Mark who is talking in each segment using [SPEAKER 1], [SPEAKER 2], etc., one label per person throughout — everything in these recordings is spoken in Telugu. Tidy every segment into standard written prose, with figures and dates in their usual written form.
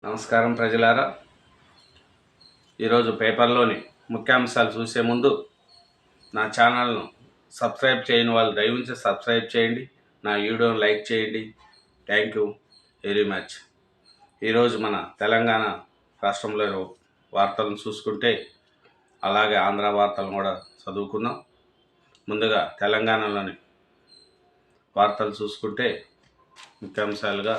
[SPEAKER 1] నమస్కారం ప్రజలారా. ఈరోజు పేపర్లోని ముఖ్యాంశాలు చూసే ముందు నా ఛానల్ను సబ్స్క్రైబ్ చేయని వాళ్ళు దయవుంచి సబ్స్క్రైబ్ చేయండి, నా వీడియోను లైక్ చేయండి. Thank you very much. ఈరోజు మన తెలంగాణ రాష్ట్రంలో వార్తలను చూసుకుంటే అలాగే ఆంధ్ర వార్తలను కూడా చదువుకున్నాం. ముందుగా తెలంగాణలోని వార్తలు చూసుకుంటే ముఖ్యాంశాలుగా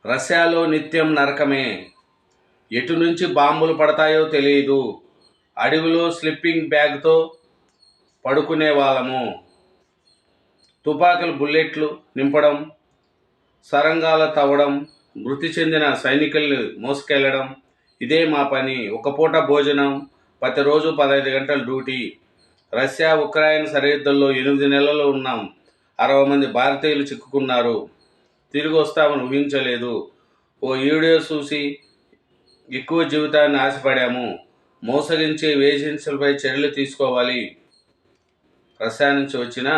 [SPEAKER 1] రష్యాలో నిత్యం నరకమే, ఎటు నుంచి బాంబులు పడతాయో తెలియదు, అడవిలో స్లీపింగ్ బ్యాగ్తో పడుకునే వాళ్ళము, తుపాకులు బుల్లెట్లు నింపడం, సరంగాల తవ్వడం, మృతి చెందిన సైనికుల్ని మోసుకెళ్లడం, ఇదే మా పని, ఒక పూట భోజనం, ప్రతిరోజు 15 గంటల డ్యూటీ. రష్యా ఉక్రెయిన్ సరిహద్దుల్లో 8 నెలలు ఉన్నాం, 60 మంది భారతీయులు చిక్కుకున్నారు, తిరిగి వస్తామని ఊహించలేదు, ఓ వీడియో చూసి ఎక్కువ జీవితాన్ని ఆశపడాము, మోసగించే ఏజెన్సీలపై చర్యలు తీసుకోవాలి. రష్యా నుంచి వచ్చిన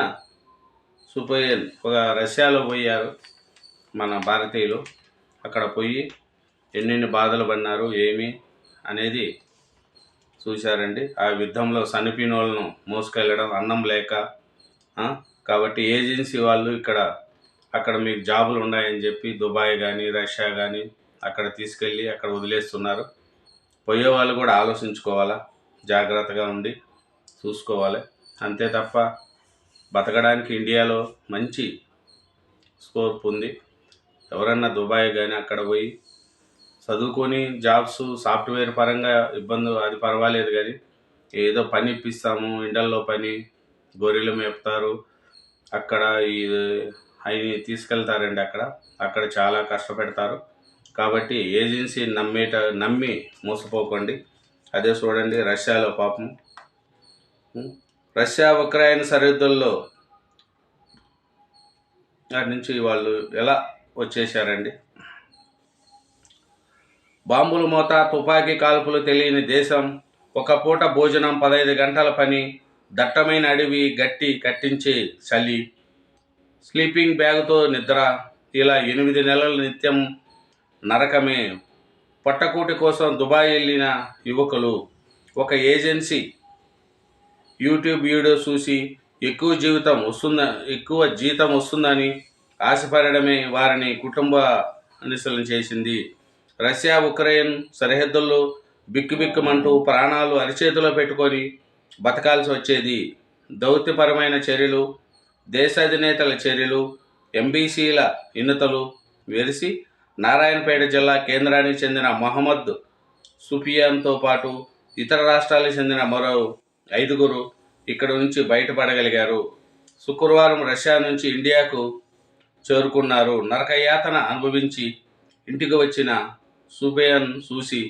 [SPEAKER 1] సుపోయన్ ఒక రష్యాలో పోయారు మన భారతీయులు. అక్కడ పోయి ఎన్నెన్ని బాధలు పడినారు ఏమి అనేది చూశారండి. ఆ యుద్ధంలో చనిపోయిన వాళ్ళను మోసుకెళ్ళడం, అన్నం లేక. కాబట్టి ఏజెన్సీ వాళ్ళు అక్కడ మీకు జాబులు ఉన్నాయని చెప్పి దుబాయ్ కానీ రష్యా కానీ అక్కడ తీసుకెళ్ళి అక్కడ వదిలేస్తున్నారు. పోయే వాళ్ళు కూడా ఆలోచించుకోవాలా, జాగ్రత్తగా ఉండి చూసుకోవాలి. అంతే తప్ప బతకడానికి ఇండియాలో మంచి స్కోప్ ఉంది. ఎవరన్నా దుబాయ్ కానీ అక్కడ పోయి చదువుకొని జాబ్స్ సాఫ్ట్వేర్ పరంగా ఇబ్బంది అది పర్వాలేదు, కానీ ఏదో పని ఇప్పిస్తాము, ఇండల్లో పని, గొర్రెలు మేపుతారు, అక్కడ అవి తీసుకెళ్తారండి. అక్కడ చాలా కష్టపెడతారు. కాబట్టి ఏజెన్సీ నమ్మి మోసపోకండి. అదే చూడండి రష్యాలో పాపం, రష్యా ఉక్రెయిన్ సరిహద్దుల్లో అక్కడి నుంచి వాళ్ళు ఎలా వచ్చేసారండి. బాంబుల మోత, తుపాకీ కాల్పులు తెలియని దేశం, ఒక పూట భోజనం, 15 గంటల పని, దట్టమైన అడవి, కట్టించే చలి, స్లీపింగ్ బ్యాగ్తో నిద్ర, ఇలా 8 నెలలు నిత్యం నరకమే. పొట్టకూటి కోసం దుబాయ్ వెళ్ళిన యువకులు, ఒక ఏజెన్సీ యూట్యూబ్ వీడియో చూసి ఎక్కువ జీతం వస్తుందని ఆశపడడమే వారిని కుటుంబ అనిసరణ చేసింది. రష్యా ఉక్రెయిన్ సరిహద్దుల్లో బిక్కుబిక్కుమంటూ ప్రాణాలు అరిచేతిలో పెట్టుకొని బతకాల్సి వచ్చేది. దౌత్యపరమైన చర్యలు, దేశాధినేతల చర్యలు, ఎంబీసీల వినతులు వెరిసి నారాయణపేట జిల్లా కేంద్రానికి చెందిన మొహమ్మద్ సుఫియాన్తో పాటు ఇతర రాష్ట్రాలకు చెందిన మరో 5గురు ఇక్కడి నుంచి బయటపడగలిగారు. శుక్రవారం రష్యా నుంచి ఇండియాకు చేరుకున్నారు. నరకయాతన అనుభవించి ఇంటికి వచ్చిన సుఫియాన్ చూసి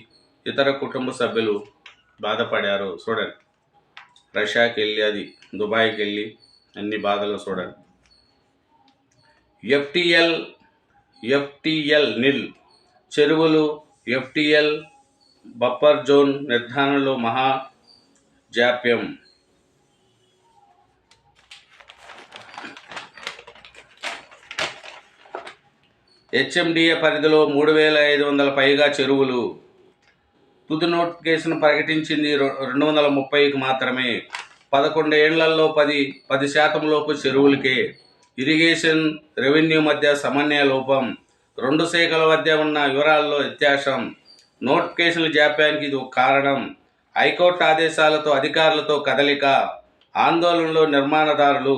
[SPEAKER 1] ఇతర కుటుంబ సభ్యులు బాధపడారు. చూడండి, రష్యాకి వెళ్ళి అది దుబాయ్కి వెళ్ళి అన్ని బాధలు చూడండి. ఎఫ్టీఎల్ నిల్ చెరువులు, ఎఫ్టీఎల్ బఫర్ జోన్ నిర్ధారణలో మహా జాప్యం. హెచ్ఎండిఏ పరిధిలో 3,500 పైగా చెరువులు. తుది నోటిఫికేషన్ ప్రకటించింది 230కి మాత్రమే. 11 ఏళ్లలో 10% లోపు చెరువులకే. ఇరిగేషన్, రెవెన్యూ మధ్య సమన్వయ లోపం, 2 శాఖల మధ్య ఉన్న వివరాల్లో వ్యత్యాసం. నోటిఫికేషన్ల జాప్యానికి ఇది ఒక కారణం. హైకోర్టు ఆదేశాలతో అధికారులతో కదలిక, ఆందోళనలో నిర్మాణదారులు,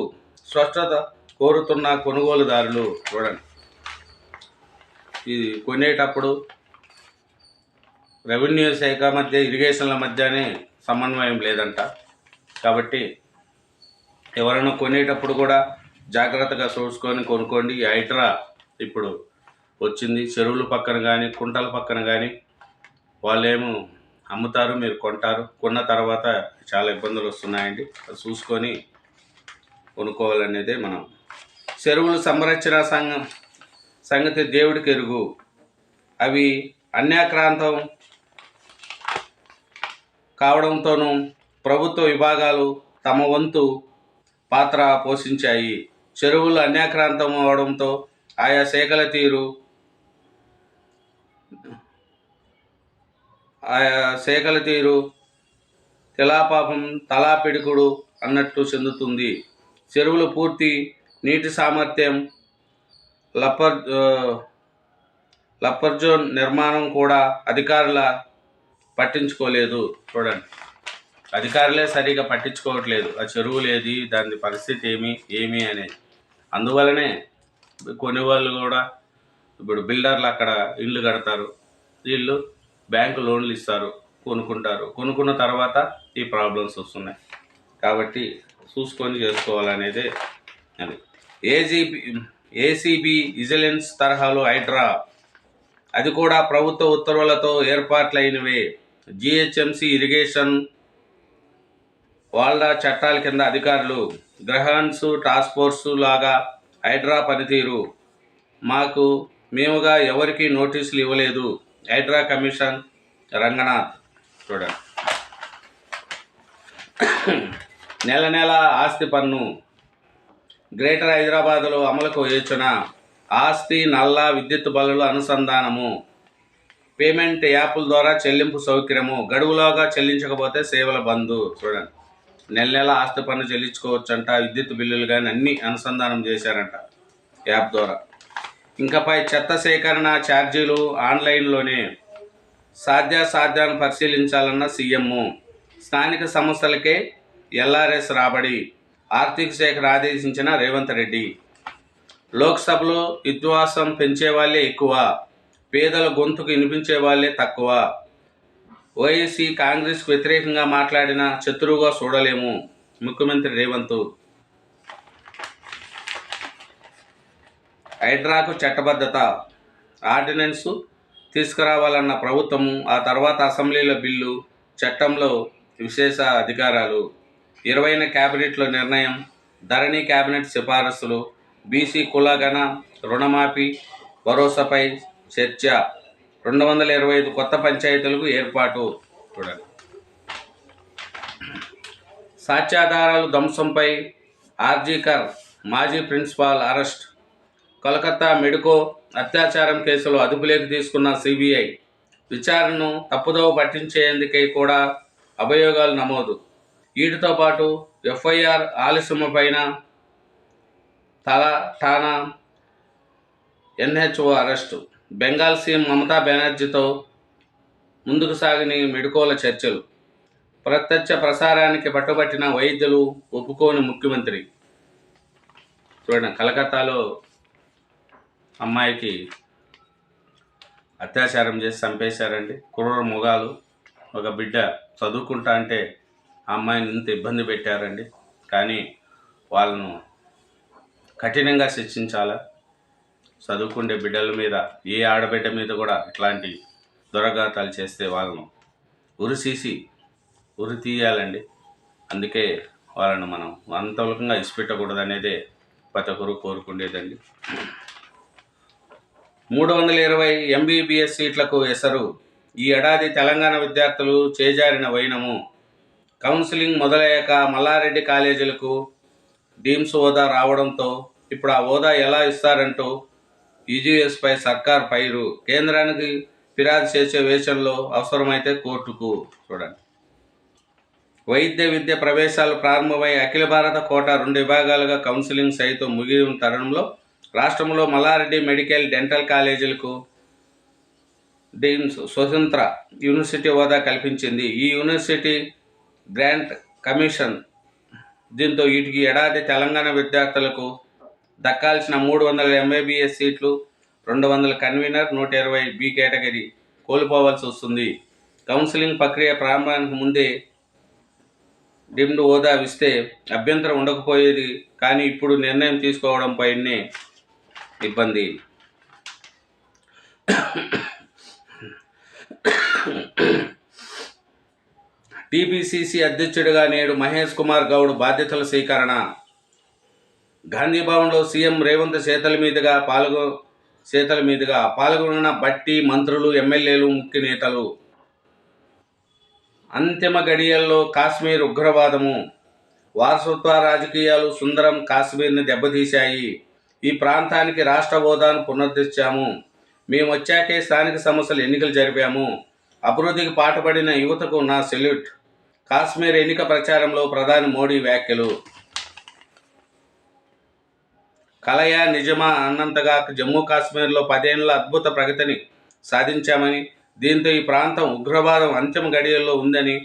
[SPEAKER 1] స్పష్టత కోరుతున్న కొనుగోలుదారులు. చూడండి, ఇది కొనేటప్పుడు రెవెన్యూ శాఖ మధ్య, ఇరిగేషన్ల మధ్యనే సమన్వయం లేదంట. కాబట్టి ఎవరైనా కొనేటప్పుడు కూడా జాగ్రత్తగా చూసుకొని కొనుక్కోండి. హైడ్రా ఇప్పుడు వచ్చింది, చెరువుల పక్కన కానీ కుంటల పక్కన కానీ వాళ్ళేమో అమ్ముతారు, మీరు కొంటారు. కొన్న తర్వాత చాలా ఇబ్బందులు వస్తున్నాయండి. అది చూసుకొని కొనుక్కోవాలనేదే మనం. చెరువులు సంరక్షణ సంగతి దేవుడికి ఎరుగు. అవి అన్యాక్రాంతం కావడంతోనూ ప్రభుత్వ విభాగాలు తమ వంతు పాత్ర పోషించాయి. చెరువులు అన్యాక్రాంతం అవడంతో ఆయా శాఖల తీరు ఆ సేకల తీరు తిలాపాపం తలా పిడుకుడు అన్నట్లు చెందుతుంది. చెరువులు పూర్తి నీటి సామర్థ్యం లప్పర్జోన్ నిర్మాణం కూడా అధికారుల పట్టించుకోలేదు. చూడండి, అధికారులే సరిగా పట్టించుకోవట్లేదు ఆ చెరువులు ఏది, దాని పరిస్థితి ఏమి అనేది. అందువలనే కొనేవాళ్ళు కూడా ఇప్పుడు బిల్డర్లు అక్కడ ఇల్లు కడతారు, వీళ్ళు బ్యాంకు లోన్లు ఇస్తారు, కొనుక్కున్న తర్వాత ఈ ప్రాబ్లమ్స్ వస్తున్నాయి. కాబట్టి చూసుకొని చేసుకోవాలనేదే అది. ఏసీబీ విజిలెన్స్ తరహాలో హైడ్రా, అది కూడా ప్రభుత్వ ఉత్తర్వులతో ఏర్పాట్లైనవే. జిహెచ్ఎంసీ ఇరిగేషన్ వాళ్ళ చట్టాల కింద అధికారులు గ్రహాన్స్ టాస్క్ ఫోర్సు లాగా హైడ్రా పనితీరు. మేముగా ఎవరికి నోటీసులు ఇవ్వలేదు. హైడ్రా కమిషన్ రంగనాథ్. చూడండి, నెల ఆస్తి పన్ను గ్రేటర్ హైదరాబాదులో అమలుకు యోచన. ఆస్తి నల్లా విద్యుత్ బల్లుల అనుసంధానము, పేమెంట్ యాప్ల ద్వారా చెల్లింపు సౌకర్యము, గడువులోగా చెల్లించకపోతే సేవల బంద్. చూడండి, నెల ఆస్తి పన్ను చెల్లించుకోవచ్చంట, విద్యుత్ బిల్లులు కానీ అన్నీ అనుసంధానం చేశారంట యాప్ ద్వారా. ఇంకపై చెత్త సేకరణ ఛార్జీలు ఆన్లైన్లోనే. సాధ్యాన్ని పరిశీలించాలన్న సీఎం. స్థానిక సంస్థలకే ఎల్ఆర్ఎస్ రాబడి. ఆర్థిక శాఖను ఆదేశించిన రేవంత్ రెడ్డి. లోక్సభలో విశ్వాసం పెంచేవాళ్లే ఎక్కువ, పేదల గొంతుకు వినిపించే వాళ్ళే తక్కువ. ఓవైసీ కాంగ్రెస్కు వ్యతిరేకంగా మాట్లాడిన శత్రువుగా చూడలేము. ముఖ్యమంత్రి రేవంత్. హైడ్రాకు చట్టబద్ధత ఆర్డినెన్సు తీసుకురావాలన్న ప్రభుత్వము, ఆ తర్వాత అసెంబ్లీలో బిల్లు, చట్టంలో విశేష అధికారాలు. 20న క్యాబినెట్లో నిర్ణయం. ధరణి క్యాబినెట్ సిఫారసులు. బీసీ కులగణ రుణమాఫీ భరోసాపై చర్చ. 225 కొత్త పంచాయతీలకు ఏర్పాటు. చూడండి, సాక్ష్యాధారాలు ధ్వంసంపై ఆర్జీకర్ మాజీ ప్రిన్సిపాల్ అరెస్ట్. కోల్కతా మెడికో అత్యాచారం కేసులో అదుపులోకి తీసుకున్న సిబిఐ. విచారణను తప్పుదోవ పట్టించేందుకై కూడా అభియోగాలు నమోదు. వీటితో పాటు ఎఫ్ఐఆర్ ఆలస్యమపైన ఠానా NHO arrest. Bengal CM Mamata బెనర్జీతో ముందుకు సాగని మెడికోల చర్చలు. ప్రత్యక్ష ప్రసారానికి పట్టుబట్టిన వైద్యులు, ఒప్పుకోని ముఖ్యమంత్రి. చూడండి, కలకత్తాలో అమ్మాయికి అత్యాచారం చేసి చంపేశారండి. క్రూర మొగాలు. ఒక బిడ్డ చదువుకుంటా అంటే ఆ అమ్మాయిని ఇంత ఇబ్బంది పెట్టారండి. కానీ వాళ్ళను కఠినంగా శిక్షించాలా. చదువుకునే బిడ్డల మీద, ఏ ఆడబిడ్డ మీద కూడా ఇట్లాంటి దురఘాతాలు చేస్తే వాళ్ళను ఉరి తీయాలండి. అందుకే వాళ్ళను మనం అంతవలకంగా ఇసిపెట్టకూడదు అనేదే ప్రతి ఒక్కరు కోరుకునేదండి. 320 ఎంబీబీఎస్ సీట్లకు ఎసరు. ఈ ఏడాది తెలంగాణ విద్యార్థులు చేజారిన వైనము. కౌన్సిలింగ్ మొదలయ్యాక మల్లారెడ్డి కాలేజీలకు డీమ్స్ హోదా రావడంతో ఇప్పుడు ఆ హోదా ఎలా ఇస్తారంటూ యూజీఎస్పై సర్కార్ పైరు. కేంద్రానికి ఫిర్యాదు చేసే వేషంలో అవసరమైతే కోర్టుకు. చూడండి, వైద్య విద్య ప్రవేశాలు ప్రారంభమై అఖిల భారత కోటా 2 విభాగాలుగా కౌన్సిలింగ్ సైతం ముగిన తరుణంలో రాష్ట్రంలో మల్లారెడ్డి మెడికల్ డెంటల్ కాలేజీలకు డీమ్స్ స్వతంత్ర యూనివర్సిటీ హోదా కల్పించింది ఈ యూనివర్సిటీ గ్రాంట్ కమిషన్. దీంతో వీటికి ఏడాది తెలంగాణ విద్యార్థులకు దక్కాల్సిన 300 ఎంబీబీఎస్ సీట్లు, 200 కన్వీనర్, 120 బి కేటగిరీ కోల్పోవాల్సి వస్తుంది. కౌన్సిలింగ్ ప్రక్రియ ప్రారంభానికి ముందే డీమ్డ్ హోదా ఇస్తే అభ్యంతరం ఉండకపోయేది. కానీ ఇప్పుడు నిర్ణయం తీసుకోవడంపైనే ఇబ్బంది. టీపీసీసీ అధ్యక్షుడిగా నేడు మహేష్ కుమార్ గౌడ్ బాధ్యతల స్వీకరణ. గాంధీభవన్లో సీఎం రేవంత్ చేతుల మీదుగా పాల్గొన్న బట్టి, మంత్రులు, ఎమ్మెల్యేలు, ముఖ్య నేతలు. అంతిమ గడియల్లో కాశ్మీర్ ఉగ్రవాదము, వారసత్వ రాజకీయాలు సుందరం కాశ్మీర్ని దెబ్బతీశాయి. ఈ ప్రాంతానికి రాష్ట్ర హోదాను పునరుద్ధరించాము. మేము వచ్చాకే స్థానిక సంస్థలు ఎన్నికలు జరిపాము. అభివృద్ధికి పాటుపడిన యువతకు నా సెల్యూట్. కాశ్మీర్ ఎన్నిక ప్రచారంలో ప్రధాని మోడీ వ్యాఖ్యలు. కలయా నిజమా అన్నంతగా జమ్మూ కాశ్మీర్లో 10 ఏళ్ల అద్భుత ప్రగతిని సాధించామని, దీంతో ఈ ప్రాంతం ఉగ్రవాదం అంతిమ గడియల్లో ఉందని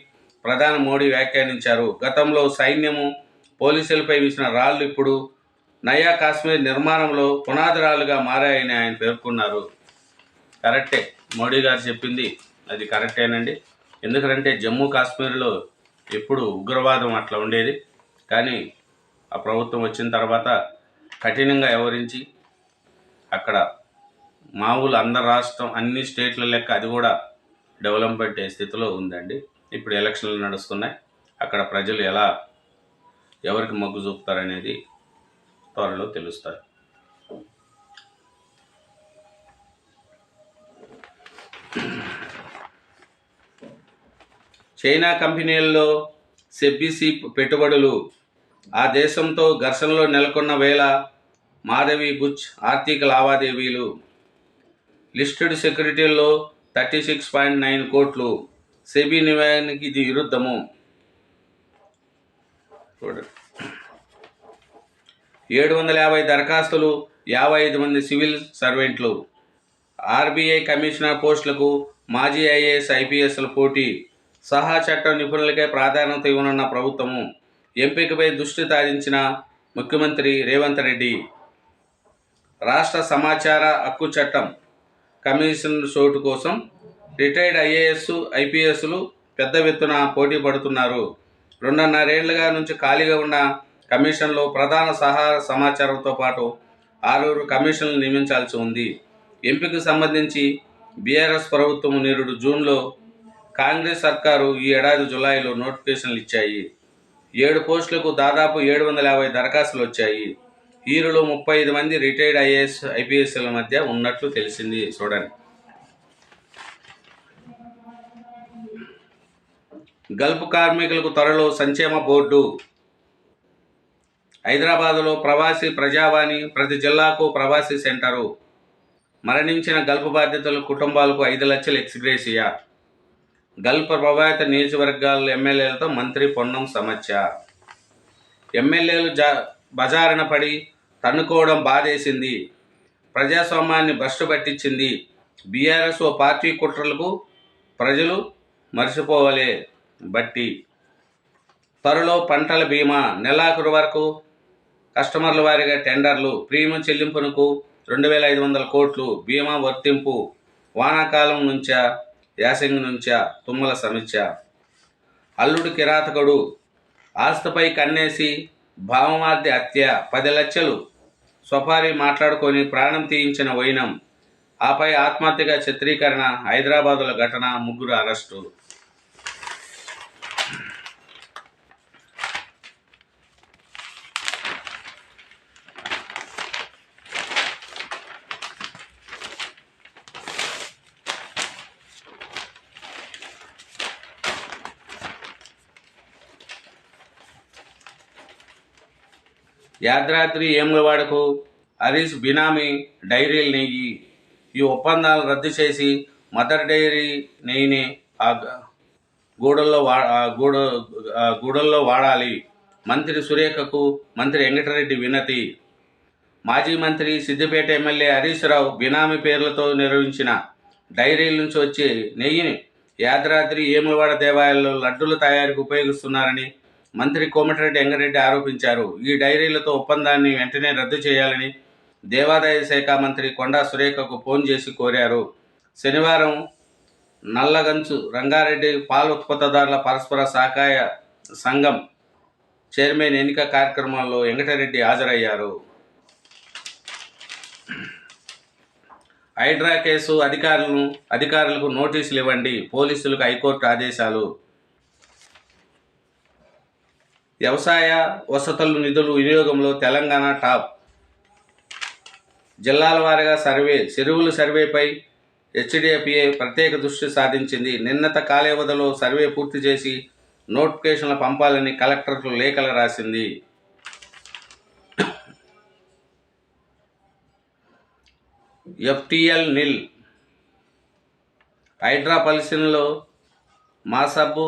[SPEAKER 1] ప్రధాని మోడీ వ్యాఖ్యానించారు. గతంలో సైన్యము, పోలీసులపై వేసిన రాళ్లు ఇప్పుడు నయా కాశ్మీర్ నిర్మాణంలో పునాది రాళ్లుగా మారాయని ఆయన పేర్కొన్నారు. కరెక్టే, మోడీ గారు చెప్పింది అది కరెక్టేనండి. ఎందుకంటే జమ్మూ కాశ్మీర్లో ఎప్పుడు ఉగ్రవాదం అట్లా ఉండేది, కానీ ఆ ప్రభుత్వం వచ్చిన తర్వాత కఠినంగా వ్యవహరించి అక్కడ మామూలు అందరు రాష్ట్రం అన్ని స్టేట్ల లెక్క అది కూడా డెవలప్మెంట్ అయ్యే స్థితిలో ఉందండి. ఇప్పుడు ఎలక్షన్లు నడుస్తున్నాయి. అక్కడ ప్రజలు ఎవరికి మొగ్గు చూపుతారనేది త్వరలో తెలుస్తారు. చైనా కంపెనీల్లో సెబీసీ పెట్టుబడులు. ఆ దేశంతో ఘర్షణలో నెలకొన్న వేళ మాధవి బుచ్ ఆర్థిక లావాదేవీలు. లిస్టెడ్ సెక్యూరిటీల్లో 36.9 కోట్లు. సెబీ నివేదికకి ఇది విరుద్ధము. 750 దరఖాస్తులు, 55 మంది సివిల్ సర్వెంట్లు. ఆర్బీఐ కమిషనర్ పోస్టులకు మాజీ ఐఏఎస్, ఐపీఎస్ల పోటీ. సహా చట్టం నిపుణులకే ప్రాధాన్యత ఇవ్వనున్న ప్రభుత్వము. ఎంపికపై దృష్టి సారించిన ముఖ్యమంత్రి రేవంత్ రెడ్డి. రాష్ట్ర సమాచార హక్కు చట్టం కమిషన్ చోటు కోసం రిటైర్డ్ ఐఏఎస్, ఐపీఎస్లు పెద్ద ఎత్తున పోటీ పడుతున్నారు. 2.5 ఏళ్లుగా నుంచి ఖాళీగా ఉన్న కమిషన్లో ప్రధాన సమాచారంతో పాటు 6 కమిషన్లు నియమించాల్సి ఉంది. ఎంపికకు సంబంధించి బీఆర్ఎస్ ప్రభుత్వం నిరుడు జూన్లో, కాంగ్రెస్ సర్కారు ఈ ఏడాది జులైలో నోటిఫికేషన్లు ఇచ్చాయి. 7 పోస్టులకు దాదాపు 750 దరఖాస్తులు వచ్చాయి. వీరిలో 35 మంది రిటైర్డ్ ఐఏఎస్, ఐపీఎస్ల మధ్య ఉన్నట్లు తెలిసింది. చూడండి. గల్ఫ్ కార్మికులకు త్వరలో సంక్షేమ బోర్డు. హైదరాబాదులో ప్రవాసీ ప్రజావాణి, ప్రతి జిల్లాకు ప్రవాసీ సెంటరు. మరణించిన గల్ఫ్ బాధితుల కుటుంబాలకు 5 లక్షల ఎక్స్గ్రేషియా. గల్ఫ్ ప్రభావిత నియోజకవర్గాల ఎమ్మెల్యేలతో మంత్రి పొన్నం సమస్య. ఎమ్మెల్యేలు బజారున పడి తన్నుకోవడం బాధేసింది. ప్రజాస్వామ్యాన్ని భ్రష్టు పట్టించింది. బీఆర్ఎస్ ఓ పార్టీ కుట్రలకు ప్రజలు మర్చిపోవాలే బట్టి. త్వరలో పంటల బీమా. నెలాఖరు వరకు కస్టమర్ల వారీగా టెండర్లు. ప్రీమియం చెల్లింపునకు 2,500 కోట్లు. బీమా వర్తింపు వానాకాలం నుంచా, యాసంగి నుంచా? తుమ్మల సమీక్ష. అల్లుడు కిరాతకుడు. ఆస్తిపై కన్నేసి భావమార్ది హత్య. 10 లక్షలు స్వపారి మాట్లాడుకొని ప్రాణం తీయించిన వైనం. ఆపై ఆత్మహత్యగా చిత్రీకరణ. హైదరాబాదులో ఘటన. 3 అరెస్టు. యాదాద్రి వేములవాడకు హరీష్ బినామీ డైరీలు నెయ్యి. ఈ ఒప్పందాలను రద్దు చేసి మదర్ డైరీ నెయ్యిని ఆ గూడల్లో వాడాలి. మంత్రి సురేఖకు మంత్రి వెంకటరెడ్డి వినతి. మాజీ మంత్రి సిద్దిపేట ఎమ్మెల్యే హరీష్ రావు బినామీ పేర్లతో నిర్వహించిన డైరీల నుంచి వచ్చే నెయ్యిని యాదాద్రి వేములవాడ దేవాలయాల్లో లడ్డూల తయారీకి ఉపయోగిస్తున్నారని మంత్రి కోమటిరెడ్డి వెంకటరెడ్డి ఆరోపించారు. ఈ డైరీలతో ఒప్పందాన్ని వెంటనే రద్దు చేయాలని దేవాదాయ శాఖ మంత్రి కొండా సురేఖకు ఫోన్ చేసి కోరారు. శనివారం నల్లగంచు రంగారెడ్డి పాల ఉత్పత్తిదారుల పరస్పర సహకార సంఘం చైర్మన్ ఎన్నిక కార్యక్రమంలో వెంకటరెడ్డి హాజరయ్యారు. హైడ్రా కేసు. అధికారులకు నోటీసులు ఇవ్వండి. పోలీసులకు హైకోర్టు ఆదేశాలు. వ్యవసాయ వసతుల నిధులు వినియోగంలో తెలంగాణ టాప్. జిల్లాల వారీగా సర్వే. చెరువుల సర్వేపై హెచ్డిఎఫ్ఏ ప్రత్యేక దృష్టి సాధించింది. నిన్నత కాల వ్యవధిలో సర్వే పూర్తి చేసి నోటిఫికేషన్లు పంపాలని కలెక్టర్కు లేఖలు రాసింది. ఎఫ్టీఎల్ నిల్. హైడ్రా పరిశీలనలో మాసబ్బు,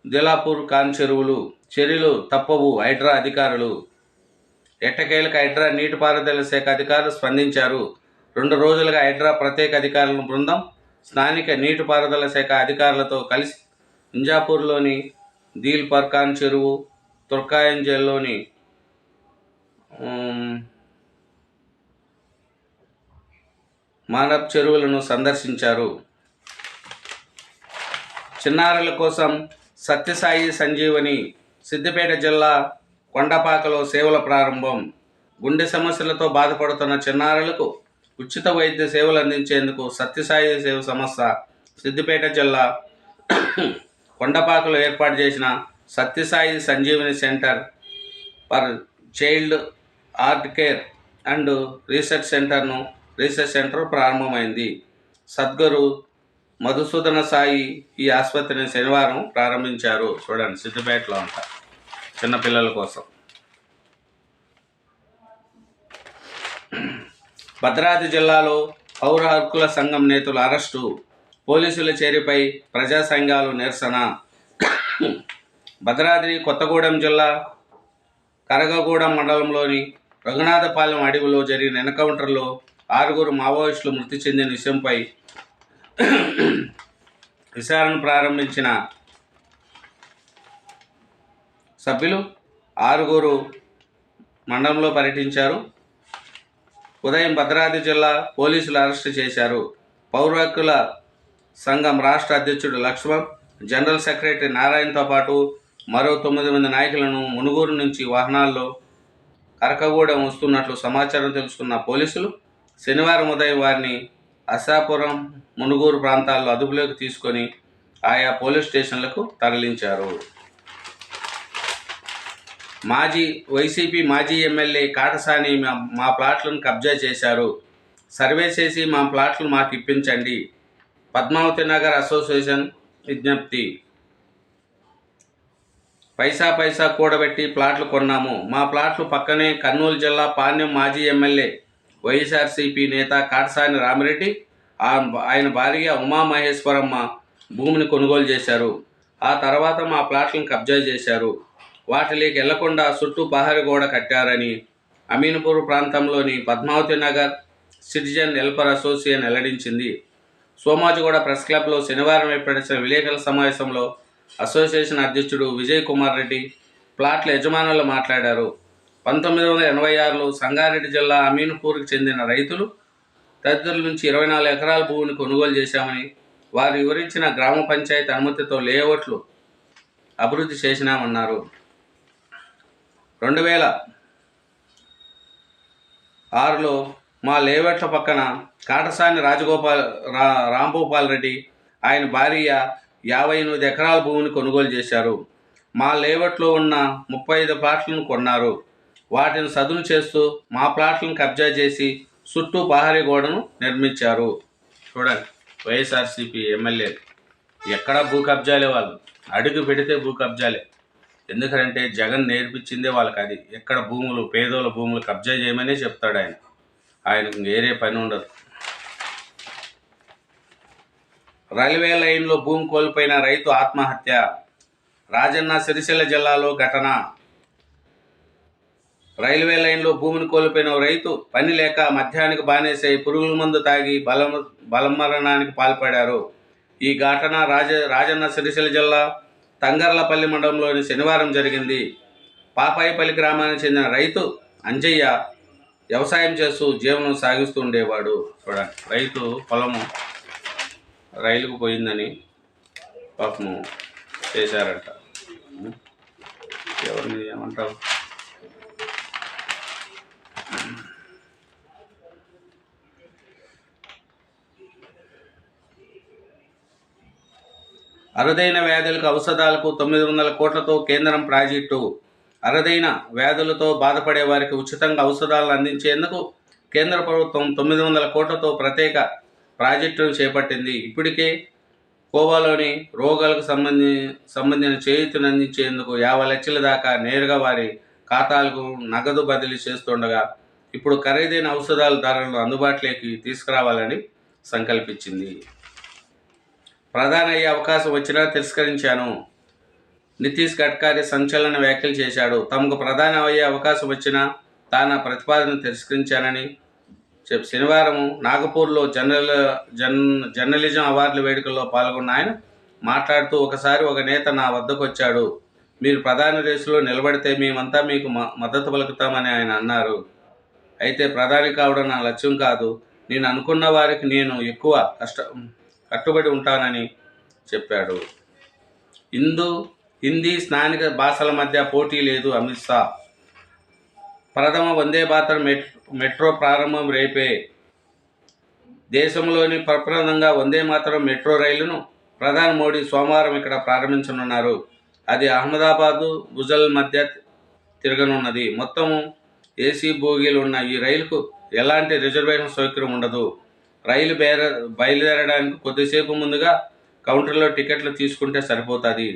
[SPEAKER 1] దిలాపూర్ ఖాన్ చర్యలు తప్పవు హైడ్రా అధికారులు. ఎట్టకేలకు హైడ్రా నీటిపారుదల శాఖ అధికారులు స్పందించారు. 2 రోజులుగా హైడ్రా ప్రత్యేక అధికారుల బృందం స్థానిక నీటిపారుదల శాఖ అధికారులతో కలిసి ఇంజాపూర్లోని దిల్పర్ ఖాన్ చెరువు, తుర్కాయంజల్లోని మానబ్ చెరువులను సందర్శించారు. చిన్నారుల కోసం సత్యసాయి సంజీవని సిద్దిపేట జిల్లా కొండపాకలో సేవల ప్రారంభం. గుండె సమస్యలతో బాధపడుతున్న చిన్నారులకు ఉచిత వైద్య సేవలు అందించేందుకు సత్యసాయి సేవ సంస్థ సిద్దిపేట జిల్లా కొండపాకలో ఏర్పాటు చేసిన Satya Sai Sanjeevani center for child heart care and research center ప్రారంభమైంది. సద్గురు మధుసూదన సాయి ఈ ఆసుపత్రిని శనివారం ప్రారంభించారు. చూడండి, సిద్దిపేటలో అంట చిన్నపిల్లల కోసం. భద్రాద్రి జిల్లాలో పౌర హక్కుల సంఘం నేతలు అరెస్టు, పోలీసుల చర్యపై ప్రజా సంఘాలు నిరసన. భద్రాద్రి కొత్తగూడెం జిల్లా కరగగూడెం మండలంలోని రఘునాథపాలెం అడవిలో జరిగిన ఎన్కౌంటర్లో 6 మావోయిస్టులు మృతి చెందిన విషయంపై విచారణ ప్రారంభించిన సభ్యులు 6 మండలంలో పర్యటించారు. ఉదయం భద్రాద్రి జిల్లా పోలీసులు అరెస్టు చేశారు. పౌర హక్కుల సంఘం రాష్ట్ర అధ్యక్షుడు లక్ష్మణ్, జనరల్ సెక్రటరీ నారాయణతో పాటు మరో 9 మంది నాయకులను మునుగోడు నుంచి వాహనాల్లో కరకగూడెం వస్తున్నట్లు సమాచారం తెలుసుకున్న పోలీసులు శనివారం ఉదయం వారిని అసాపురం, మునుగోడు ప్రాంతాల్లో అదుపులోకి తీసుకొని ఆయా పోలీస్ స్టేషన్లకు తరలించారు. వైసీపీ మాజీ ఎమ్మెల్యే కాటసాని మా ప్లాట్లను కబ్జా చేశారు, సర్వే చేసి మా ప్లాట్లను మాకు ఇప్పించండి. పద్మావతి నగర్ అసోసియేషన్ విజ్ఞప్తి. పైసా కూడబెట్టి ప్లాట్లు కొన్నాము. మా ప్లాట్లు పక్కనే కర్నూలు జిల్లా పాణ్యం మాజీ ఎమ్మెల్యే వైఎస్ఆర్సీపీ నేత కాటసాని రామిరెడ్డి, ఆయన భార్య ఉమామహేశ్వరమ్మ భూమిని కొనుగోలు చేశారు. ఆ తర్వాత మా ప్లాట్లను కబ్జా చేశారు. వాటిలోకి వెళ్లకుండా చుట్టూ ప్రహరీ గోడ కట్టారని అమీన్పూర్ ప్రాంతంలోని Padmavati Nagar citizen welfare association వెల్లడించింది. సోమాజిగూడ ప్రెస్ క్లబ్లో శనివారం ఏర్పడిన విలేకరుల సమావేశంలో అసోసియేషన్ అధ్యక్షుడు విజయ్ కుమార్ రెడ్డి ప్లాట్ల యజమానులు మాట్లాడారు. 1986లో సంగారెడ్డి జిల్లా అమీన్పూర్కి చెందిన రైతులు తదితరుల నుంచి 24 ఎకరాల భూమిని కొనుగోలు చేశామని, వారు వివరించిన గ్రామ పంచాయతీ అనుమతితో లేఅవుట్లు అభివృద్ధి చేసినామన్నారు. 2006లో మా లేఅవుట్ల పక్కన కాటసాని రాంభూపాల్ రెడ్డి, ఆయన భార్య 58 ఎకరాల భూమిని కొనుగోలు చేశారు. మా లేఅవుట్లో ఉన్న 35 ప్లాట్లను కొన్నారు. వాటిని సదును చేస్తూ మా ప్లాట్లను కబ్జా చేసి చుట్టూ ప్రహరీ గోడను నిర్మించారు. చూడండి, వైఎస్ఆర్సీపీ ఎమ్మెల్యే ఎక్కడ భూ కబ్జాలే, వాళ్ళు అడుగు పెడితే భూ కబ్జాలే. ఎందుకంటే జగన్ నేర్పించిందే వాళ్ళకి అది. ఎక్కడ భూములు, పేదోళ్ళ భూములు కబ్జా చేయమనే చెప్తాడు ఆయన. ఆయనకు వేరే పని ఉండదు. రైల్వే లైన్లో భూమి కోల్పోయిన రైతు ఆత్మహత్య. రాజన్న సిరిసిల్ల జిల్లాలో ఘటన. రైల్వే లైన్లో భూమిని కోల్పోయిన రైతు పని లేక మద్యానికి బానేసై పురుగుల మందు తాగి బలమరణానికి పాల్పడారు. ఈ ఘటన రాజన్న సిరిసిల్ల జిల్లా తంగర్లపల్లి మండలంలోని శనివారం జరిగింది. పాపాయిపల్లి గ్రామానికి చెందిన రైతు అంజయ్య వ్యవసాయం చేస్తూ జీవనం సాగిస్తూ ఉండేవాడు. చూడండి, రైతు పొలము రైలుకు పోయిందని పాపము చేశారంట. ఎవరిని ఏమంటావు? అరుదైన వ్యాధులకు ఔషధాలకు 900 కోట్లతో కేంద్రం ప్రాజెక్టు. అరుదైన వ్యాధులతో బాధపడే వారికి ఉచితంగా ఔషధాలను అందించేందుకు కేంద్ర ప్రభుత్వం 900 కోట్లతో ప్రత్యేక ప్రాజెక్టును చేపట్టింది. ఇప్పటికే కోవాలోని రోగాలకు సంబంధించిన చేయూతను అందించేందుకు 50 లక్షల దాకా నేరుగా వారి ఖాతాలకు నగదు బదిలీ చేస్తుండగా ఇప్పుడు ఖరీదైన ఔషధాల ధరలను అందుబాటులోకి తీసుకురావాలని సంకల్పించింది. ప్రధాని అయ్యే అవకాశం వచ్చినా తిరస్కరించాను. నితీష్ గడ్కరీ సంచలన వ్యాఖ్యలు చేశాడు. తమకు ప్రధాని అయ్యే అవకాశం వచ్చినా తాను ఆ ప్రతిపాదనను తిరస్కరించానని శనివారం నాగపూర్లో జర్నలిజం అవార్డుల వేడుకల్లో పాల్గొన్న ఆయన మాట్లాడుతూ, ఒకసారి ఒక నేత నా వద్దకు వచ్చాడు. మీరు ప్రధాని రేసులో నిలబడితే మేమంతా మీకు మద్దతు పలుకుతామని ఆయన అన్నారు. అయితే ప్రధాని కావడం నా లక్ష్యం కాదు. నేను అనుకున్న వారికి నేను ఎక్కువ కట్టుబడి ఉంటానని చెప్పాడు. హిందీ స్థానిక భాషల మధ్య పోటీ లేదు. అమిత్ షా ప్రథమ వందే భారత్ మెట్రో ప్రారంభం రేపే. దేశంలోని ప్రప్రథమంగా వందే మాతరం మెట్రో రైలును ప్రధాని మోడీ సోమవారం ఇక్కడ ప్రారంభించనున్నారు. అది అహ్మదాబాదు భుజల్ మధ్య తిరగనున్నది. మొత్తం ఏసీ బోగీలు ఉన్న ఈ రైలుకు ఎలాంటి రిజర్వేషన్ సౌకర్యం ఉండదు. రైలు బయలుదేరడానికి కొద్దిసేపు ముందుగా కౌంటర్లో టికెట్లు తీసుకుంటే సరిపోతుంది.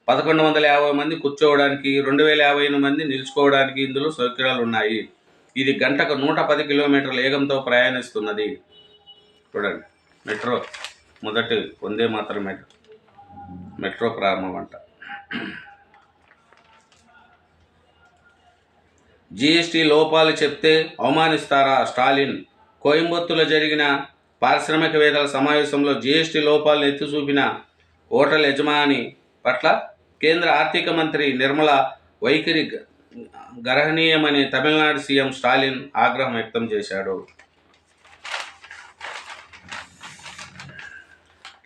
[SPEAKER 1] 1150 మంది కూర్చోవడానికి, 2050 మంది నిలుచుకోవడానికి ఇందులో సౌకర్యాలు ఉన్నాయి. ఇది గంటకు 110 కిలోమీటర్ల వేగంతో ప్రయాణిస్తున్నది. చూడండి, మెట్రో మొదటి వందే మాతరం మెట్రో ప్రారంభం అంట. జీఎస్టీ లోపాలు చెప్తే అవమానిస్తారా స్టాలిన్? కోయంబత్తూరులో జరిగిన పారిశ్రామికవేత్తల సమావేశంలో జీఎస్టీ లోపాలను ఎత్తి చూపిన హోటల్ యజమాని పట్ల కేంద్ర ఆర్థిక మంత్రి నిర్మలా వైఖరి గర్హనీయమని తమిళనాడు సీఎం స్టాలిన్ ఆగ్రహం వ్యక్తం చేశాడు.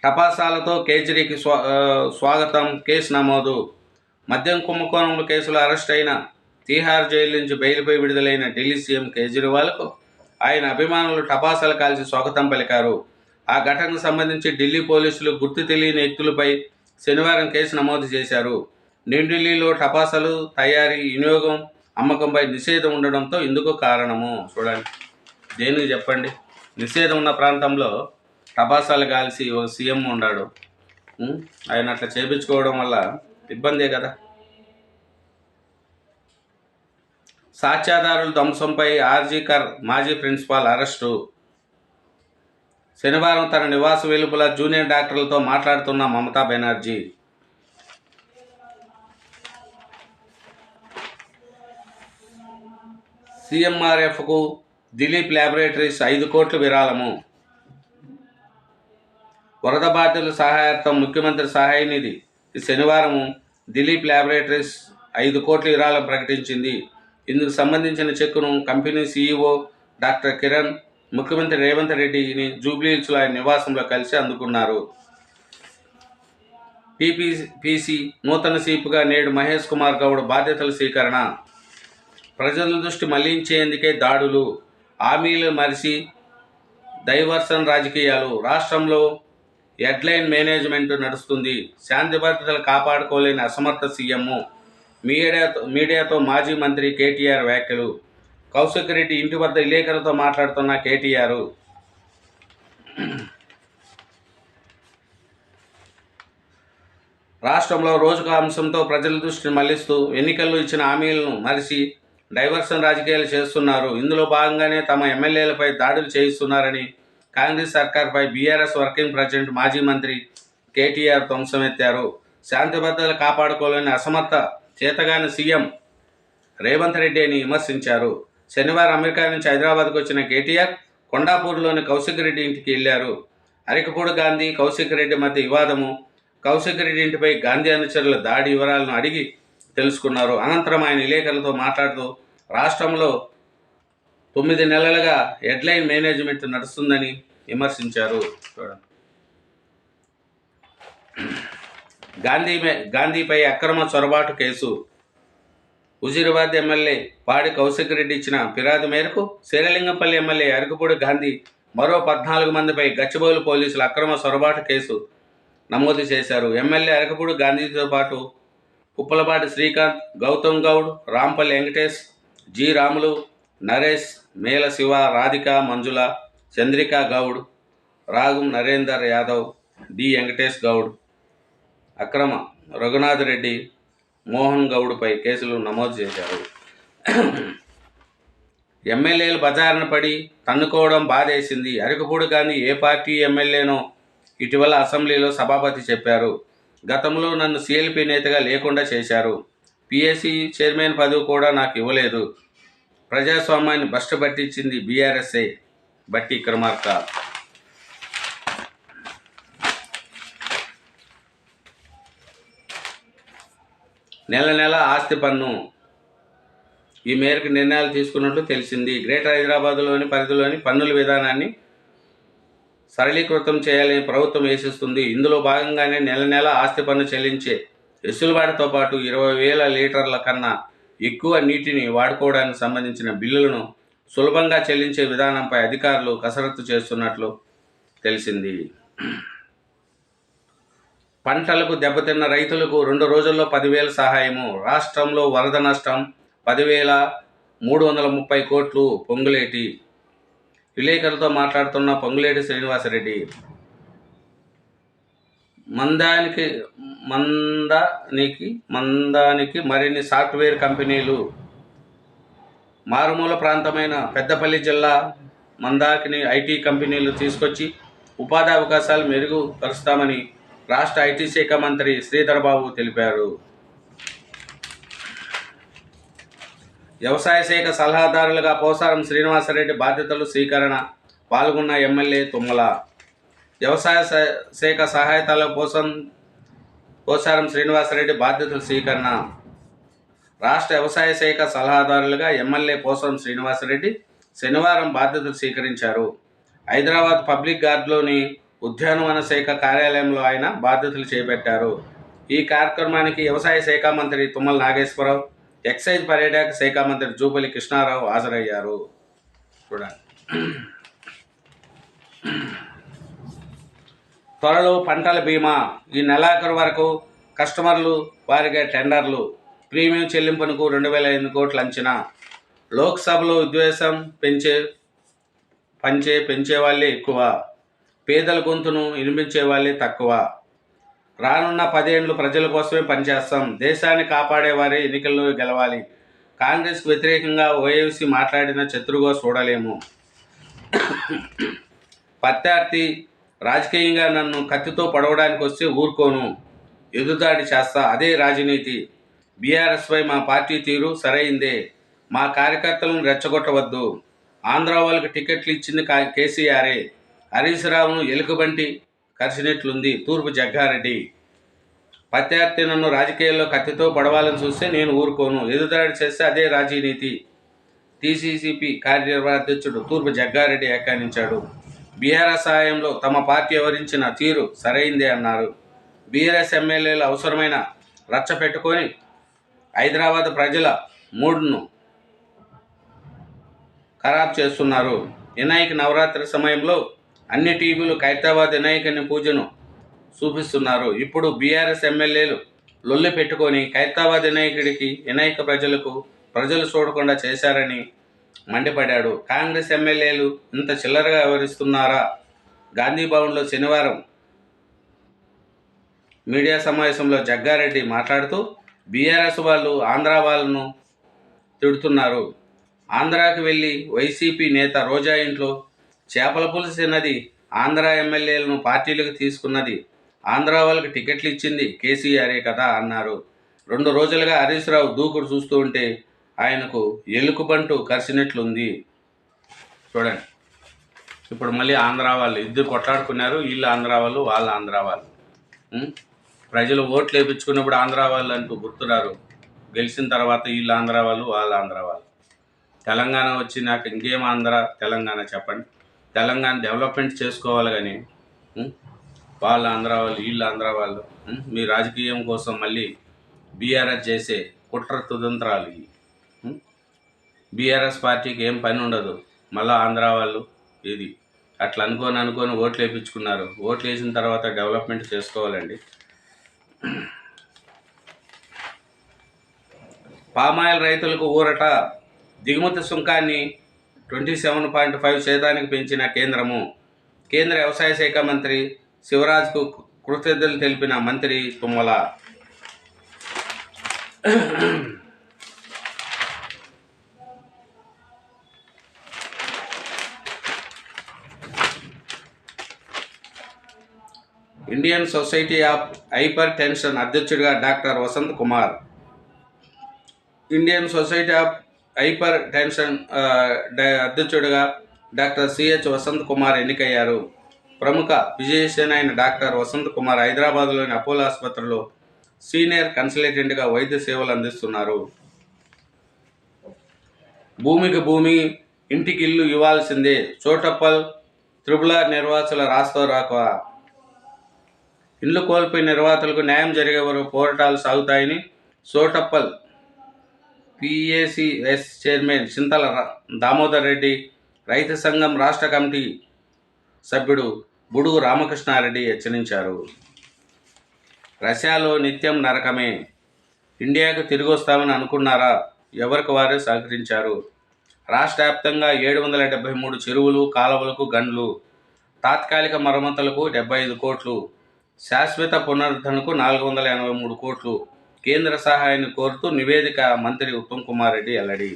[SPEAKER 1] టపాసాలతో కేజ్రీకి స్వాగతం. కేసు నమోదు. మద్యం కుంభకోణంలో కేసులో అరెస్ట్ అయిన తీహార్ జైలు నుంచి బెయిల్పై విడుదలైన ఢిల్లీ సీఎం కేజ్రీవాల్కు ఆయన అభిమానులు టపాసాలు కాల్చి స్వాగతం పలికారు. ఆ ఘటనకు సంబంధించి ఢిల్లీ పోలీసులు గుర్తు తెలియని వ్యక్తులపై శనివారం కేసు నమోదు చేశారు. న్యూఢిల్లీలో టపాసాలు తయారీ, వినియోగం, అమ్మకంపై నిషేధం ఉండడంతో ఇందుకు కారణము. చూడండి, దేనికి చెప్పండి, నిషేధం ఉన్న ప్రాంతంలో టపాసాలు కాల్చి ఒక సీఎం ఉన్నాడు. ఆయన అట్లా చేపించుకోవడం వల్ల ఇబ్బందే కదా. సాక్ష్యాధారుల ధ్వంసంపై ఆర్జీకర్ మాజీ ప్రిన్సిపాల్ అరెస్టు. శనివారం తన నివాస వెలుపల జూనియర్ డాక్టర్లతో మాట్లాడుతున్న మమతా బెనర్జీ సీఎంఆర్ఎఫ్కు దిలీప్ ల్యాబొరేటరీస్ 5 కోట్ల విరాళము. వరద బాధితుల సహాయార్థం ముఖ్యమంత్రి సహాయ నిధి శనివారం దిలీప్ ల్యాబొరేటరీస్ 5 కోట్ల విరాళం ప్రకటించింది. ఇందుకు సంబంధించిన చెక్కును కంపెనీ సీఈఓ డాక్టర్ కిరణ్ ముఖ్యమంత్రి రేవంత్ రెడ్డిని జూబ్లీహిల్స్లో ఆయన నివాసంలో కలిసి అందుకున్నారు. పీపీసీ నూతన సీపుగా నేడు మహేష్ కుమార్ గౌడ్ బాధ్యతల స్వీకరణ. ప్రజల దృష్టి మళ్లించేందుకే దాడులు, హామీలు మరిచి డైవర్షన్ రాజకీయాలు. రాష్ట్రంలో హెడ్లైన్ మేనేజ్మెంట్ నడుస్తుంది. శాంతి భద్రతలు కాపాడుకోలేని అసమర్థ సీఎం. మీడియాతో మాజీ మంత్రి కేటీఆర్ వ్యాఖ్యలు. కౌశిక్ రెడ్డి ఇంటి వద్ద విలేకరులతో మాట్లాడుతున్న కేటీఆర్ రాష్ట్రంలో రోజుకు అంశంతో ప్రజల దృష్టిని మళ్లిస్తూ ఎన్నికల్లో ఇచ్చిన హామీలను మరిచి డైవర్షన్ రాజకీయాలు చేస్తున్నారు. ఇందులో భాగంగానే తమ ఎమ్మెల్యేలపై దాడులు చేయిస్తున్నారని కాంగ్రెస్ సర్కార్పై బీఆర్ఎస్ వర్కింగ్ ప్రెసిడెంట్ మాజీ మంత్రి కేటీఆర్ ధ్వంసమెత్తారు. శాంతి భద్రతలు కాపాడుకోలేని అసమర్థ చేతగాని సీఎం రేవంత్ రెడ్డి అని విమర్శించారు. శనివారం అమెరికా నుంచి హైదరాబాద్కు వచ్చిన కేటీఆర్ కొండాపూర్లోని కౌశిక్ రెడ్డి ఇంటికి వెళ్లారు. అరికపూడి గాంధీ, కౌశిక్ రెడ్డి మధ్య వివాదము, కౌశిక్ రెడ్డి ఇంటిపై గాంధీ అనుచరుల దాడి వివరాలను అడిగి తెలుసుకున్నారు. అనంతరం ఆయన విలేకరులతో మాట్లాడుతూ రాష్ట్రంలో 9 నెలలుగా హెడ్లైన్ మేనేజ్మెంట్ నడుస్తుందని విమర్శించారు. గాంధీపై అక్రమ చొరబాటు కేసు. హుజూరాబాద్ ఎమ్మెల్యే పాడి కౌశిక్ రెడ్డి ఇచ్చిన ఫిర్యాదు మేరకు శేరిలింగంపల్లి ఎమ్మెల్యే అరకపూడి గాంధీ మరో 14 మందిపై గచ్చిబౌలి పోలీసులు అక్రమ చొరబాటు కేసు నమోదు చేశారు. ఎమ్మెల్యే అరకపూడి గాంధీతో పాటు ఉప్పలపాటి శ్రీకాంత్, గౌతమ్ గౌడ్, రాంపల్లి వెంకటేష్, జి రాములు, నరేష్, మేల శివ, రాధిక, మంజుల, చంద్రికా గౌడ్, రాగం నరేందర్ యాదవ్, డి వెంకటేష్ గౌడ్, అక్రమ రఘునాథ్ రెడ్డి, మోహన్ గౌడ్పై కేసులు నమోదు చేశారు. ఎమ్మెల్యేలు బజారున పడి తన్నుకోవడం బాధేసింది. అరకపూడి గాంధీ ఏ పార్టీ ఎమ్మెల్యేనో ఇటీవల అసెంబ్లీలో సభాపతి చెప్పారు. గతంలో నన్ను సిఎల్పి నేతగా లేకుండా చేశారు. పిఎస్సి చైర్మన్ పదవి కూడా నాకు ఇవ్వలేదు. ప్రజాస్వామ్యాన్ని భ్రష్టు పట్టించింది బీఆర్ఎస్ఏ. బట్టి విక్రమార్క. నెల నెల ఆస్తి పన్ను ఈ మేరకు నిర్ణయాలు తీసుకున్నట్లు తెలిసింది. గ్రేటర్ హైదరాబాద్లోని పరిధిలోని పన్నుల విధానాన్ని సరళీకృతం చేయాలని ప్రభుత్వం యోచిస్తుంది. ఇందులో భాగంగానే నెల నెల ఆస్తి పన్ను చెల్లించే వెసులుబాటుతో పాటు 20,000 లీటర్ల కన్నా ఎక్కువ నీటిని వాడుకోవడానికి సంబంధించిన బిల్లులను సులభంగా చెల్లించే విధానంపై అధికారులు కసరత్తు చేస్తున్నట్లు తెలిసింది. పంటలకు దెబ్బతిన్న రైతులకు 2 రోజుల్లో 10,000 సహాయము. రాష్ట్రంలో వరద నష్టం 10,330 కోట్లు. పొంగులేటి. విలేకరులతో మాట్లాడుతున్న పొంగులేటి శ్రీనివాసరెడ్డి. మందానికి మరిన్ని సాఫ్ట్వేర్ కంపెనీలు. మారుమూల ప్రాంతమైన పెద్దపల్లి జిల్లా మందాకిని ఐటీ కంపెనీలు తీసుకొచ్చి ఉపాధి అవకాశాలు మెరుగుపరుస్తామని రాష్ట్ర ఐటీ శాఖ మంత్రి శ్రీధర్ బాబు తెలిపారు. వ్యవసాయ శాఖ సలహాదారులుగా పోసారం శ్రీనివాసరెడ్డి బాధ్యతలు స్వీకరణ. పాల్గొన్న ఎమ్మెల్యే తుమ్మల. వ్యవసాయ శాఖ సహాయతల కోసం పోసారం శ్రీనివాసరెడ్డి బాధ్యతలు స్వీకరణ. రాష్ట్ర వ్యవసాయ శాఖ సలహాదారులుగా ఎమ్మెల్యే పోసారం శ్రీనివాసరెడ్డి శనివారం బాధ్యతలు స్వీకరించారు. హైదరాబాద్ పబ్లిక్ గార్డ్లోని ఉద్యానవన శాఖ కార్యాలయంలో ఆయన బాధ్యతలు చేపట్టారు. ఈ కార్యక్రమానికి వ్యవసాయ శాఖ మంత్రి తుమ్మల నాగేశ్వరరావు, ఎక్సైజ్ పర్యాటక శాఖ మంత్రి జూపల్లి కృష్ణారావు హాజరయ్యారు. చూడండి. త్వరలో పంటల బీమా. ఈ నెలాఖరు వరకు కస్టమర్లు వారిగా టెండర్లు. ప్రీమియం చెల్లింపునకు 2,500 కోట్ల అంచనా. లోక్సభలో విద్వేషం పెంచే వాళ్ళే ఎక్కువ, పేదల గొంతును వినిపించే వాళ్ళే తక్కువ. రానున్న 10 ఏళ్ళు ప్రజల కోసమే పనిచేస్తాం. దేశాన్ని కాపాడేవారే ఎన్నికల్లో గెలవాలి. కాంగ్రెస్కు వ్యతిరేకంగా ఓవైసీ మాట్లాడిన శత్రువుగా చూడలేము. ప్రత్యర్థి రాజకీయంగా నన్ను కత్తితో పడవడానికి వస్తే ఊరుకోను, ఎదురుదాడి చేస్తా. అదే రాజనీతి. బీఆర్ఎస్పై మా పార్టీ తీరు సరైందే. మా కార్యకర్తలను రెచ్చగొట్టవద్దు. ఆంధ్ర వాళ్ళకి టికెట్లు ఇచ్చింది కేసీఆరే. హరీష్ రావును ఎలుకబంటి కరిచినట్లుంది. తూర్పు జగ్గారెడ్డి. ప్రత్యర్థి నన్ను రాజకీయాల్లో కత్తితో పడవాలని చూస్తే నేను ఊరుకోను, ఎదురుదాడి చేస్తే అదే రాజనీతి. టీసీసీపీ కార్యనిర్వాహక అధ్యక్షుడు తూర్పు జగ్గారెడ్డి వ్యాఖ్యానించాడు. బీఆర్ఎస్ సహాయంలో తమ పార్టీ వ్యవహరించిన తీరు సరైందే అన్నారు. బీఆర్ఎస్ ఎమ్మెల్యేలు అవసరమైన రచ్చ పెట్టుకొని హైదరాబాద్ ప్రజల మూడ్ను ఖరాబ్ చేస్తున్నారు. వినాయక నవరాత్రి సమయంలో అన్ని టీవీలు ఖైరతాబాద్ వినాయకుని పూజను చూపిస్తున్నారు. ఇప్పుడు బీఆర్ఎస్ ఎమ్మెల్యేలు లొల్లి పెట్టుకొని ఖైరతాబాద్ వినాయక ప్రజలు చూడకుండా చేశారని మండిపడ్డాడు. కాంగ్రెస్ ఎమ్మెల్యేలు ఇంత చిల్లరగా వ్యవహరిస్తున్నారా? గాంధీ భవన్లో శనివారం మీడియా సమావేశంలో జగ్గారెడ్డి మాట్లాడుతూ బీఆర్ఎస్ వాళ్ళు ఆంధ్ర వాళ్ళను తిడుతున్నారు. ఆంధ్రాకి వెళ్ళి వైసీపీ నేత రోజా ఇంట్లో చేపల పులుసు తిన్నది ఆంధ్ర ఎమ్మెల్యేలను పార్టీలకు తీసుకున్నది ఆంధ్ర వాళ్ళకి టికెట్లు ఇచ్చింది కేసీఆరే కదా అన్నారు. 2 రోజులుగా హరీష్ రావు దూకుడు చూస్తూ ఉంటే ఆయనకు ఎలుకబంటు కరిచినట్లుంది. చూడండి. ఇప్పుడు మళ్ళీ ఆంధ్ర వాళ్ళు ఇద్దరు కొట్లాడుకున్నారు. వీళ్ళు ఆంధ్ర వాళ్ళు, వాళ్ళ ఆంధ్ర వాళ్ళు. ప్రజలు ఓట్లు వేయించుకున్నప్పుడు ఆంధ్ర వాళ్ళు అంటూ గుర్తున్నారు. గెలిచిన తర్వాత వీళ్ళు ఆంధ్ర వాళ్ళు, వాళ్ళ ఆంధ్ర వాళ్ళు. తెలంగాణ వచ్చినాక ఇంకేం ఆంధ్ర తెలంగాణ చెప్పండి. తెలంగాణ డెవలప్మెంట్ చేసుకోవాలి కానీ వాళ్ళ ఆంధ్ర వాళ్ళు, వీళ్ళు ఆంధ్ర వాళ్ళు. మీ రాజకీయం కోసం మళ్ళీ బీఆర్ఎస్ చేసే కుట్ర తుదంత్రాలు. బీఆర్ఎస్ పార్టీకి ఏం పని ఉండదు. మళ్ళీ ఆంధ్ర వాళ్ళు ఇది అట్లా అనుకొని ఓట్లు వేయించుకున్నారు. ఓట్లు వేసిన తర్వాత డెవలప్మెంట్ చేసుకోవాలండి. పామాయిల్ రైతులకు ఊరట. దిగుమతి సుంకాన్ని 27.5% పెంచిన కేంద్రము. కేంద్ర వ్యవసాయ శాఖ మంత్రి శివరాజ్కు కృతజ్ఞతలు తెలిపిన మంత్రి Tummala. Indian society of hypertension అధ్యక్షుడిగా doctor Vasanth Kumar. Indian society of hypertension అధ్యక్షుడిగా డాక్టర్ సిహెచ్ వసంత్ కుమార్ ఎన్నికయ్యారు. ప్రముఖ ఫిజిషియన్ అయిన డాక్టర్ వసంత్ కుమార్ హైదరాబాద్లోని అపోలో ఆసుపత్రిలో సీనియర్ కన్సల్టెంట్గా వైద్య సేవలు అందిస్తున్నారు. భూమికి భూమి, ఇంటికి ఇల్లు ఇవ్వాల్సిందే, చోటప్పల్ త్రిపుల్ నిర్వాసుల రాస్తారోకో. ఇండ్లు కోల్పోయిన నిర్వాతులకు న్యాయం జరిగే వరకు పోరాటాలు సాగుతాయని చోటప్పల్ పిఏసిఎస్ చైర్మన్ చింతల దామోదర్ రెడ్డి, రైతు సంఘం రాష్ట్ర కమిటీ సభ్యుడు బుడుగు రామకృష్ణారెడ్డి హెచ్చరించారు. రష్యాలో నిత్యం నరకమే, ఇండియాకు తిరిగి వస్తామని అనుకున్నారా? ఎవరికి వారే సహకరించారు. రాష్ట్ర వ్యాప్తంగా 773 చెరువులు, కాలువలకు గండ్లు, తాత్కాలిక మరమ్మతులకు 75 కోట్లు, శాశ్వత పునరుద్ధరణకు 483 కోట్లు కేంద్ర సహాయాన్ని కోరుతూ నివేదిక మంత్రి ఉత్తమ్ కుమార్ రెడ్డి వెల్లడి.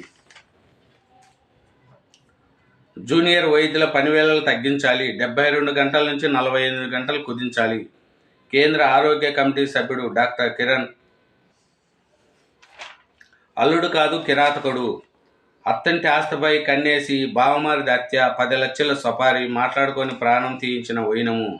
[SPEAKER 1] జూనియర్ వైద్యుల పనివేళలు తగ్గించాలి, 72 గంటల నుంచి 48 గంటలు కుదించాలి. కేంద్ర ఆరోగ్య కమిటీ సభ్యుడు డాక్టర్ కిరణ్. అల్లుడు కాదు కిరాతకుడు, అత్తంటి ఆస్తిపై కన్నేసి బావమారిది హత్య, 10 లక్షల సఫారీ, మాట్లాడుకొని ప్రాణం తీయించిన వైనము.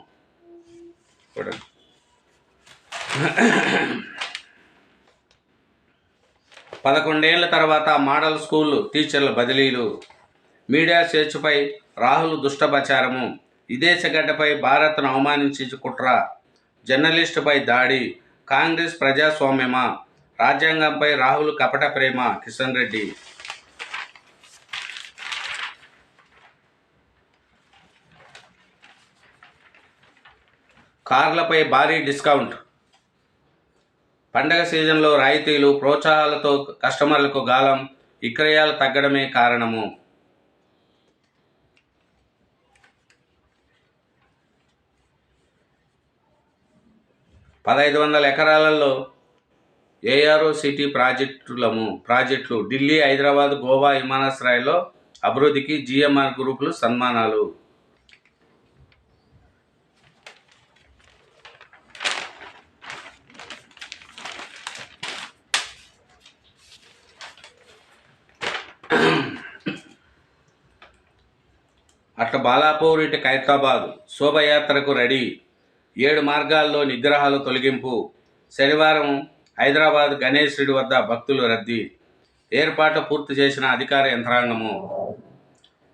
[SPEAKER 1] 11 ఏళ్ల తర్వాత మోడల్ స్కూల్ టీచర్ల బదిలీలు. మీడియా స్వేచ్ఛపై రాహుల్ దుష్టప్రచారము. విదేశ గడ్డపై భారత్ను అవమానించి కుట్ర, జర్నలిస్టుపై దాడి, కాంగ్రెస్ ప్రజాస్వామ్యమా, రాజ్యాంగంపై రాహుల్ కపట ప్రేమ. కిషన్ రెడ్డి. కార్లపై భారీ డిస్కౌంట్, పండగ సీజన్లో రాయితీలు, ప్రోత్సాహాలతో కస్టమర్లకు గాలం, విక్రయాలు తగ్గడమే కారణము. (1500 ఎకరాలలో ఏఆర్ఓసిటీ ప్రాజెక్టులు ఢిల్లీ, హైదరాబాద్, గోవా విమానాశ్రయాల్లో అభివృద్ధికి జిఎంఆర్ గ్రూపులు సన్మానాలు. అట్లా బాలాపూర్, ఇటు ఖైరతాబాద్ శోభయాత్రకు రెడీ. 7 మార్గాల్లో నిగ్రహాలు తొలగింపు. శనివారం హైదరాబాద్ గణేశుడి వద్ద భక్తులు రద్దీ. ఏర్పాట్లు పూర్తి చేసిన అధికార యంత్రాంగము.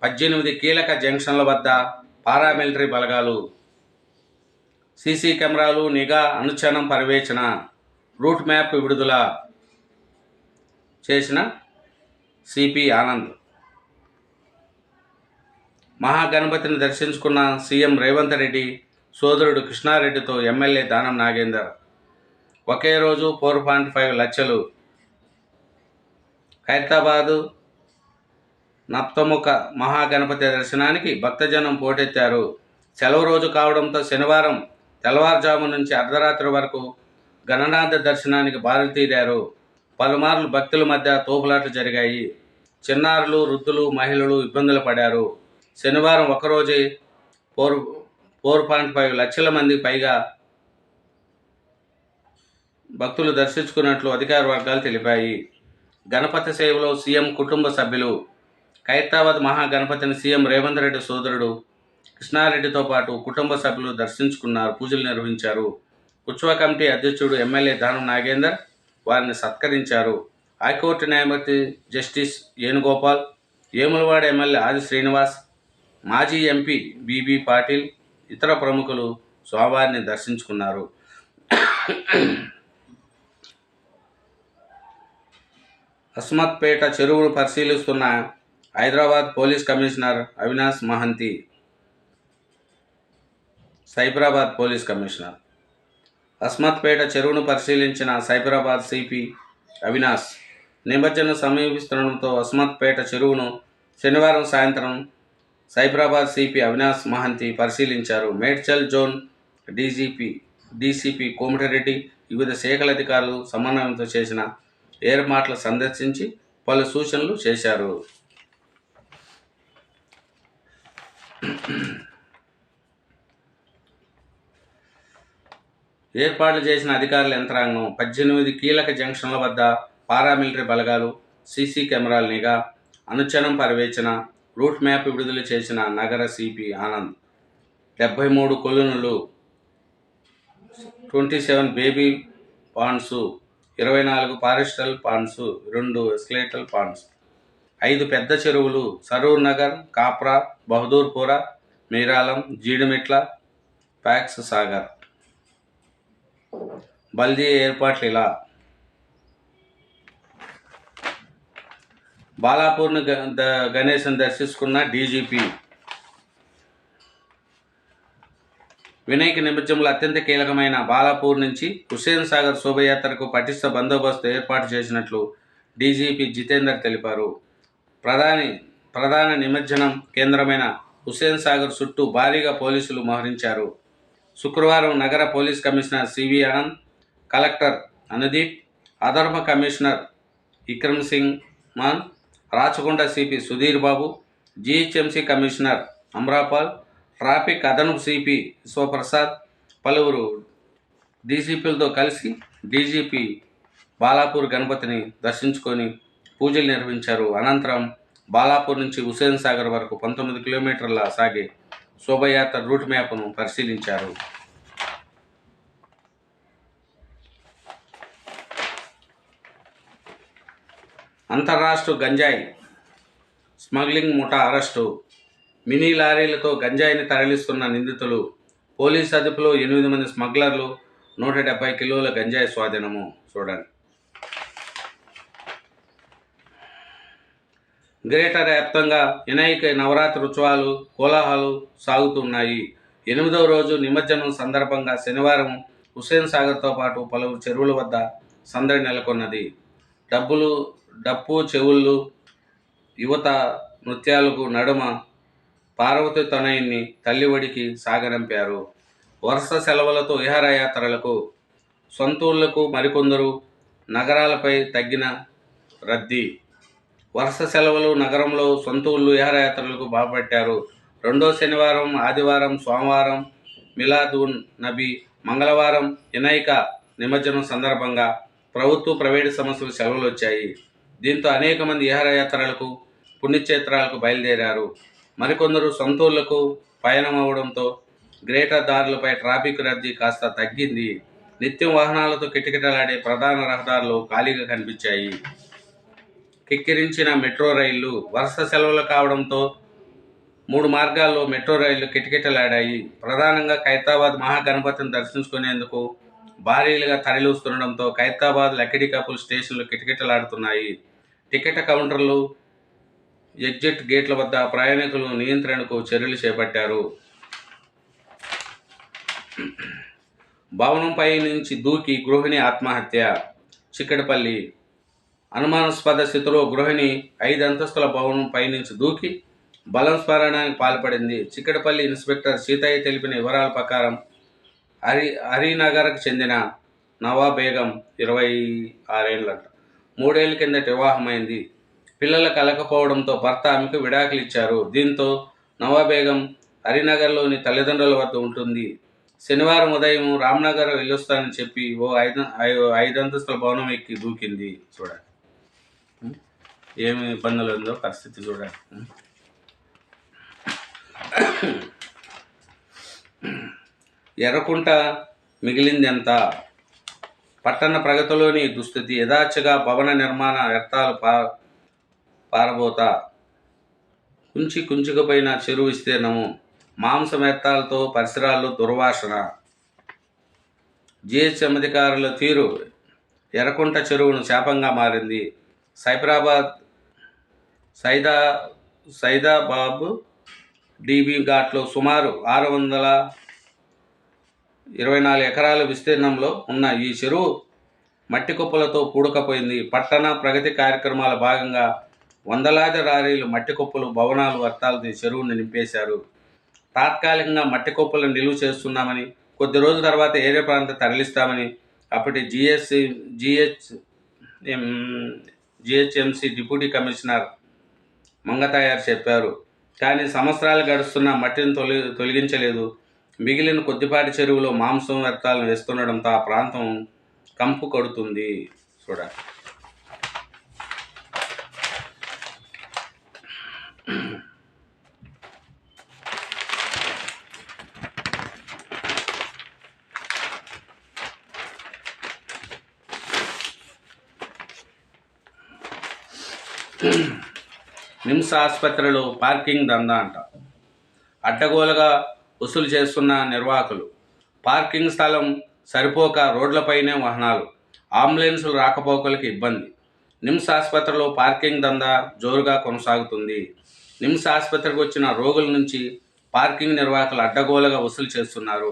[SPEAKER 1] 18 కీలక జంక్షన్ల వద్ద పారామిలిటరీ బలగాలు. సీసీ కెమెరాలు, నిఘా, అనుక్షణం పర్యవేక్షణ. రూట్ మ్యాప్ విడుదల చేసిన సిపి ఆనంద్. మహాగణపతిని దర్శించుకున్న సీఎం రేవంత్ రెడ్డి సోదరుడు కృష్ణారెడ్డితో ఎమ్మెల్యే దానం నాగేందర్. ఒకే రోజు 4.5 లక్షలు. ఖైరతాబాదు నప్తముఖ మహాగణపతి దర్శనానికి భక్తజనం పోటెత్తారు. సెలవు రోజు కావడంతో శనివారం తెల్లవారుజాము నుంచి అర్ధరాత్రి వరకు గణనాథ దర్శనానికి బారులు తీరారు. పలుమార్లు భక్తుల మధ్య తోపులాట్లు జరిగాయి. చిన్నారులు, వృద్ధులు, మహిళలు ఇబ్బందులు పడారు. శనివారం ఒకరోజే 4.5 లక్షల మంది పైగా భక్తులు దర్శించుకున్నట్లు అధికార వర్గాలు తెలిపాయి. గణపతి సేవలో సీఎం కుటుంబ సభ్యులు. ఖైరతాబాద్ మహాగణపతిని సీఎం రేవంత్ రెడ్డి సోదరుడు కృష్ణారెడ్డితో పాటు కుటుంబ సభ్యులు దర్శించుకున్నారు, పూజలు నిర్వహించారు. ఉత్సవ కమిటీ అధ్యక్షుడు ఎమ్మెల్యే దానం నాగేందర్ వారిని సత్కరించారు. హైకోర్టు న్యాయమూర్తి జస్టిస్ వేణుగోపాల్, వేములవాడ ఎమ్మెల్యే ఆది శ్రీనివాస్, మాజీ ఎంపీ బీబీ పాటిల్, ఇతర ప్రముఖులు స్వామివారిని దర్శించుకున్నారు. అస్మత్పేట చెరువును పరిశీలిస్తున్న Hyderabad police commissioner Avinash Mahanti. Cyberabad police commissioner. Asmathpet చెరువును పరిశీలించిన సైబరాబాద్ సిపి అవినాష్ నిమజ్జనం సమీపిస్తుండటంతో అస్మత్పేట చెరువును శనివారం సాయంత్రం సైబరాబాద్ సిపి అవినాష్ మహంతి పరిశీలించారు. మేడ్చల్ జోన్ డీసీపీ కోమటిరెడ్డి వివిధ శాఖల అధికారులు సమన్వయంతో చేసిన ఏర్పాట్ల సందర్శించి పలు సూచనలు చేశారు. ఏర్పాట్లు చేసిన అధికారుల యంత్రాంగం 18 కీలక జంక్షన్ల వద్ద పారామిలిటరీ బలగాలు, సీసీ కెమెరాల నిఘా, అనుక్షణం పర్యవేక్షణ, రూట్ మ్యాప్ విడుదల చేసిన నగర సిపి ఆనంద్. 73 కొలనులు, 27 బేబీ పాండ్స్, 24 ఫారెస్టల్ పాండ్స్, 2 ఎస్కలేటల్ పాండ్స్, 5 పెద్ద చెరువులు సరూర్ నగర్, కాప్రా, బహదూర్పుర, మీరాలం, జీడిమెట్ల, ఫ్యాక్స్ సాగర్. బల్దీ ఏర్పాట్లు ఇలా: బాలాపూర్ను గణేశన్ దర్శించుకున్న డీజీపీ. వినాయక నిమజ్జనంలో అత్యంత కీలకమైన బాలాపూర్ నుంచి హుస్సేన్ సాగర్ శోభయాత్రకు పటిష్ట బందోబస్తు ఏర్పాటు చేసినట్లు డీజీపీ జితేందర్ తెలిపారు. ప్రధాన నిమజ్జనం కేంద్రమైన హుస్సేన్ సాగర్ చుట్టూ భారీగా పోలీసులు మోహరించారు. శుక్రవారం నగర police commissioner CV Anand, collector Anudeep, అదనపు commissioner Vikram Singh Mann, Rachakonda CP Sudheer Babu, GHMC commissioner Amrapali, traffic అదనపు సిపి విశ్వప్రసాద్, పలువురు డీసీపీలతో కలిసి డీజీపీ బాలాపూర్ గణపతిని దర్శించుకొని పూజలు నిర్వహించారు. అనంతరం బాలాపూర్ నుంచి హుస్సేన్ సాగర్ వరకు 19 కిలోమీటర్ల సాగే శోభయాత్ర రూట్ మ్యాప్ను పరిశీలించారు. అంతర్రాష్ట్ర గంజాయి స్మగ్లింగ్ ముఠా అరెస్టు. మినీ లారీలతో గంజాయిని తరలిస్తున్న నిందితులు. పోలీసు అదుపులో 8 మంది స్మగ్లర్లు, 170 కిలోల గంజాయి స్వాధీనము. చూడండి. గ్రేటర్ వ్యాప్తంగా వినాయక నవరాత్రి ఉత్సవాలు కోలాహలాలు సాగుతున్నాయి. 8వ రోజు నిమజ్జనం సందర్భంగా శనివారం హుస్సేన్ సాగర్తో పాటు పలువురు చెరువుల వద్ద సందడి నెలకొన్నది. డప్పు చెవుళ్ళు, యువత నృత్యాలకు నడుమ పార్వతి తనయుణ్ణి తల్లివడికి సాగనంపారు. వరుస సెలవులతో విహారయాత్రలకు సొంతూళ్లకు మరికొందరు. నగరాలపై తగ్గిన రద్దీ. వరుస సెలవులు నగరంలో సొంతూళ్లు విహారయాత్రలకు బాగుపట్టారు. రెండో శనివారం, ఆదివారం, సోమవారం మిలాద్-ఉన్ నబీ, మంగళవారం వినాయక నిమజ్జనం సందర్భంగా ప్రభుత్వ, ప్రైవేటు సంస్థలు సెలవులు వచ్చాయి. దీంతో అనేక మంది విహారయాత్రలకు, పుణ్యక్షేత్రాలకు బయలుదేరారు. మరికొందరు సొంతూళ్లకు పయనమవడంతో గ్రేటర్ దారులపై ట్రాఫిక్ రద్దీ కాస్త తగ్గింది. నిత్యం వాహనాలతో కిటకిటలాడే ప్రధాన రహదారులు ఖాళీగా కనిపించాయి. కిక్కిరించిన మెట్రో రైళ్లు. వరుస సెలవులు కావడంతో 3 మార్గాల్లో మెట్రో రైళ్లు కిటకిటలాడాయి. ప్రధానంగా ఖైరతాబాద్ మహాగణపతిని దర్శించుకునేందుకు భారీలుగా తరలివస్తుండడంతో ఖైరతాబాద్, లక్కిడికపుల్ స్టేషన్లు కిటకిటలాడుతున్నాయి. టికెట్ కౌంటర్లు, ఎగ్జిట్ గేట్ల వద్ద ప్రయాణికుల నియంత్రణకు చర్యలు చేపట్టారు. భవనంపై నుంచి దూకి గృహిణి ఆత్మహత్య. చిక్కడపల్లి. అనుమానాస్పద స్థితిలో గృహిణి 5 అంతస్తుల భవనం పైనుంచి దూకి బలవత్కారానికి పాల్పడింది. చిక్కడపల్లి ఇన్స్పెక్టర్ సీతయ్య తెలిపిన వివరాల ప్రకారం హరినగర్కు చెందిన నవా బేగం 26 ఏళ్లట. 3 ఏళ్ల కిందట వివాహమైంది. పిల్లలు కలగకపోవడంతో భర్త ఆమెకు విడాకులు ఇచ్చారు. దీంతో నవా బేగం హరినగర్లోని తల్లిదండ్రుల వద్ద ఉంటుంది. శనివారం ఉదయం రామ్నగర్ వెళ్ళొస్తానని చెప్పి ఓ 5 అంతస్తుల భవనం ఎక్కి దూకింది. చూడండి ఏమి ఇబ్బందులు ఉందో పరిస్థితి చూడండి. ఎర్రకుంట మిగిలిందెంత? పట్టణ ప్రగతిలోని దుస్థితి. యథార్చగా భవన నిర్మాణ వ్యర్థాలు పారబోత. కుంచుకుపోయిన చెరువు విస్తీర్ణము. మాంస వ్యర్థాలతో పరిసరాల్లో దుర్వాసన. జిహెచ్ఎం అధికారుల తీరు ఎర్రకుంట చెరువును శాపంగా మారింది. సైదాబాబు డీబీ ఘాట్లో సుమారు 624 ఎకరాల విస్తీర్ణంలో ఉన్న ఈ చెరువు మట్టి కుప్పలతో పూడకపోయింది. పట్టణ ప్రగతి కార్యక్రమాల భాగంగా వందలాది లారీలు మట్టి కుప్పలు, భవనాలు, వ్యర్థాలతో ఈ చెరువును నింపేశారు. తాత్కాలికంగా మట్టి కుప్పలను నిలువ చేస్తున్నామని, కొద్ది రోజుల తర్వాత ఏరే ప్రాంతం తరలిస్తామని అప్పటి జిహెచ్ఎంసీ డిప్యూటీ కమిషనర్ మంగతాయారు చెప్పారు. కానీ సంవత్సరాలు గడుస్తున్నా మట్టిని తొలగించలేదు. మిగిలిన కొద్దిపాటి చెరువులో మాంసం వ్యర్థాలను వేస్తుండడంతో ఆ ప్రాంతం కంపు కొడుతుంది. చూడండి. నిమ్స్ ఆసుపత్రిలో పార్కింగ్ దందా అంట. అడ్డగోలుగా వసూలు చేస్తున్న నిర్వాహకులు. పార్కింగ్ స్థలం సరిపోక రోడ్లపైనే వాహనాలు, అంబులెన్సులు రాకపోకలకు ఇబ్బంది. నిమ్స్ ఆసుపత్రిలో పార్కింగ్ దందా జోరుగా కొనసాగుతుంది. నిమ్స్ ఆసుపత్రికి వచ్చిన రోగుల నుంచి పార్కింగ్ నిర్వాహకులు అడ్డగోలుగా వసూలు చేస్తున్నారు.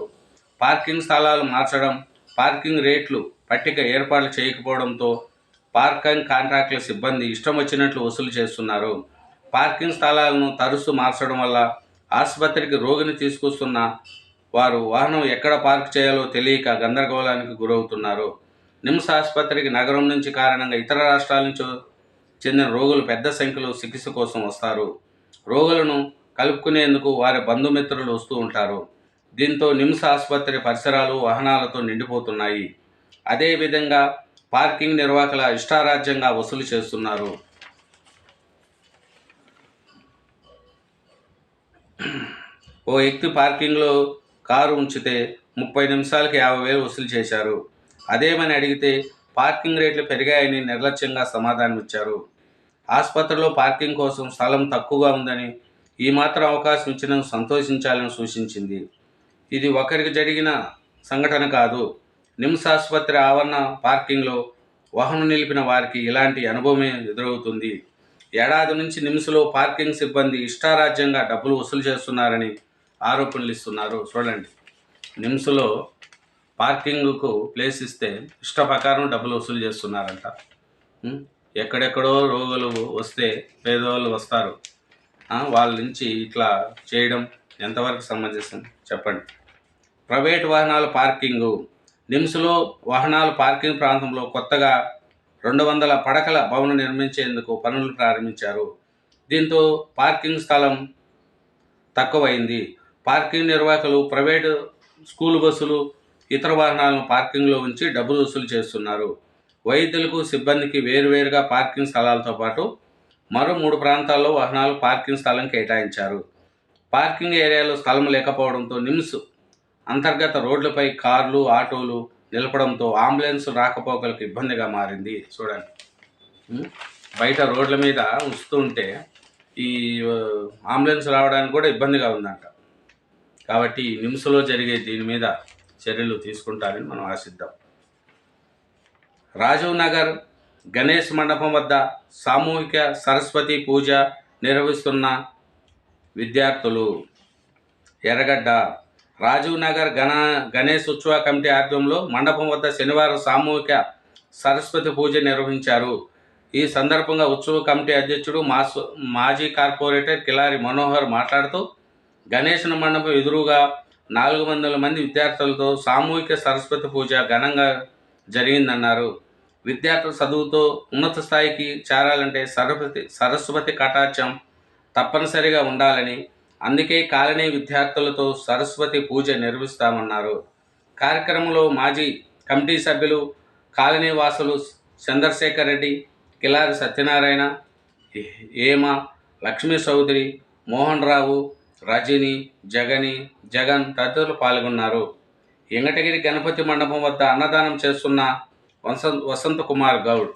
[SPEAKER 1] పార్కింగ్ స్థలాలు మార్చడం, పార్కింగ్ రేట్లు పట్టిక ఏర్పాట్లు చేయకపోవడంతో పార్కింగ్ కాంట్రాక్టుల సిబ్బంది ఇష్టం వచ్చినట్లు వసూలు చేస్తున్నారు. పార్కింగ్ స్థలాలను తరచూ మార్చడం వల్ల ఆసుపత్రికి రోగిని తీసుకొస్తున్న వారు వాహనం ఎక్కడ పార్క్ చేయాలో తెలియక గందరగోళానికి గురవుతున్నారు. నిమ్స్ ఆసుపత్రికి నగరం నుంచి కారణంగా ఇతర రాష్ట్రాల నుంచి చెందిన రోగులు పెద్ద సంఖ్యలో చికిత్స కోసం వస్తారు. రోగులను కలుపుకునేందుకు వారి బంధుమిత్రులు వస్తూ ఉంటారు. దీంతో నిమ్స్ ఆసుపత్రి పరిసరాలు వాహనాలతో నిండిపోతున్నాయి. అదేవిధంగా పార్కింగ్ నిర్వాహకుల ఇష్టారాజ్యంగా వసూలు చేస్తున్నారు. ఓ వ్యక్తి పార్కింగ్లో కారు ఉంచితే 30 నిమిషాలకి 50,000 వసూలు చేశారు. అదేమని అడిగితే పార్కింగ్ రేట్లు పెరిగాయని నిర్లక్ష్యంగా సమాధానం ఇచ్చారు. ఆసుపత్రిలో పార్కింగ్ కోసం స్థలం తక్కువగా ఉందని, ఈ మాత్రం అవకాశం ఇచ్చినందుకు సంతోషించాలని సూచించింది. ఇది ఒకరికి జరిగిన సంఘటన కాదు. నిమ్స్ ఆసుపత్రి ఆవరణ పార్కింగ్లో వాహనం నిలిపిన వారికి ఇలాంటి అనుభవమే ఎదురవుతుంది. ఏడాది నుంచి నిమ్స్లో పార్కింగ్ సిబ్బంది ఇష్టారాజ్యంగా డబ్బులు వసూలు చేస్తున్నారని ఆరోపణలు ఇస్తున్నారు. చూడండి, నిమ్స్లో పార్కింగ్కు ప్లేస్ ఇస్తే ఇష్ట ప్రకారం డబ్బులు వసూలు చేస్తున్నారంట. ఎక్కడెక్కడో రోగులు వస్తే పేదవాళ్ళు వస్తారు, వాళ్ళ నుంచి ఇట్లా చేయడం ఎంతవరకు సమంజసం చెప్పండి. ప్రైవేట్ వాహనాల పార్కింగు. నిమ్స్లో వాహనాల పార్కింగ్ ప్రాంతంలో కొత్తగా 200 పడకల భవనం నిర్మించేందుకు పనులు ప్రారంభించారు. దీంతో పార్కింగ్ స్థలం తక్కువైంది. పార్కింగ్ నిర్వాహకులు ప్రైవేటు స్కూల్ బస్సులు, ఇతర వాహనాలను పార్కింగ్లో ఉంచి డబ్బులు వసూలు చేస్తున్నారు. వైద్యులకు, సిబ్బందికి వేరువేరుగా పార్కింగ్ స్థలాలతో పాటు మరో 3 ప్రాంతాల్లో వాహనాలు పార్కింగ్ స్థలం కేటాయించారు. పార్కింగ్ ఏరియాలో స్థలం లేకపోవడంతో నిమ్స్ అంతర్గత రోడ్లపై కార్లు, ఆటోలు నిలపడంతో అంబులెన్స్ రాకపోకలకు ఇబ్బందిగా మారింది. చూడండి, బయట రోడ్ల మీద ఉంచుతుంటే ఈ అంబులెన్స్ రావడానికి కూడా ఇబ్బందిగా ఉందంట. కాబట్టి నిమ్స్లో జరిగే దీని మీద చర్యలు తీసుకుంటారని మనం ఆశిద్దాం. రాజీవ్ నగర్ గణేష్ మండపం వద్ద సామూహిక సరస్వతి పూజ నిర్వహిస్తున్న విద్యార్థులు. ఎర్రగడ్డ రాజీవ్ నగర్ గణేష్ ఉత్సవ కమిటీ ఆధ్వర్యంలో మండపం వద్ద శనివారం సామూహిక సరస్వతి పూజ నిర్వహించారు. ఈ సందర్భంగా ఉత్సవ కమిటీ అధ్యక్షుడు మాజీ కార్పొరేటర్ కిలారి మనోహర్ మాట్లాడుతూ, గణేష్ మండపం ఎదురుగా 400 మంది విద్యార్థులతో సామూహిక సరస్వతి పూజ ఘనంగా జరిగిందన్నారు. విద్యార్థుల చదువుతో ఉన్నత స్థాయికి చేరాలంటే సరస్వతి కటాక్షం తప్పనిసరిగా ఉండాలని, అందుకే కాలనీ విద్యార్థులతో సరస్వతి పూజ నిర్వహిస్తామన్నారు. కార్యక్రమంలో మాజీ కమిటీ సభ్యులు, కాలనీ వాసులు చంద్రశేఖర్ రెడ్డి, కిలారి సత్యనారాయణ, ఏమ, లక్ష్మీ చౌదరి, మోహన్ రావు, రజని, జగన్ తదితరులు పాల్గొన్నారు. ఎంగటగిరి గణపతి మండపం వద్ద అన్నదానం చేస్తున్న వసంత కుమార్ గౌడ్.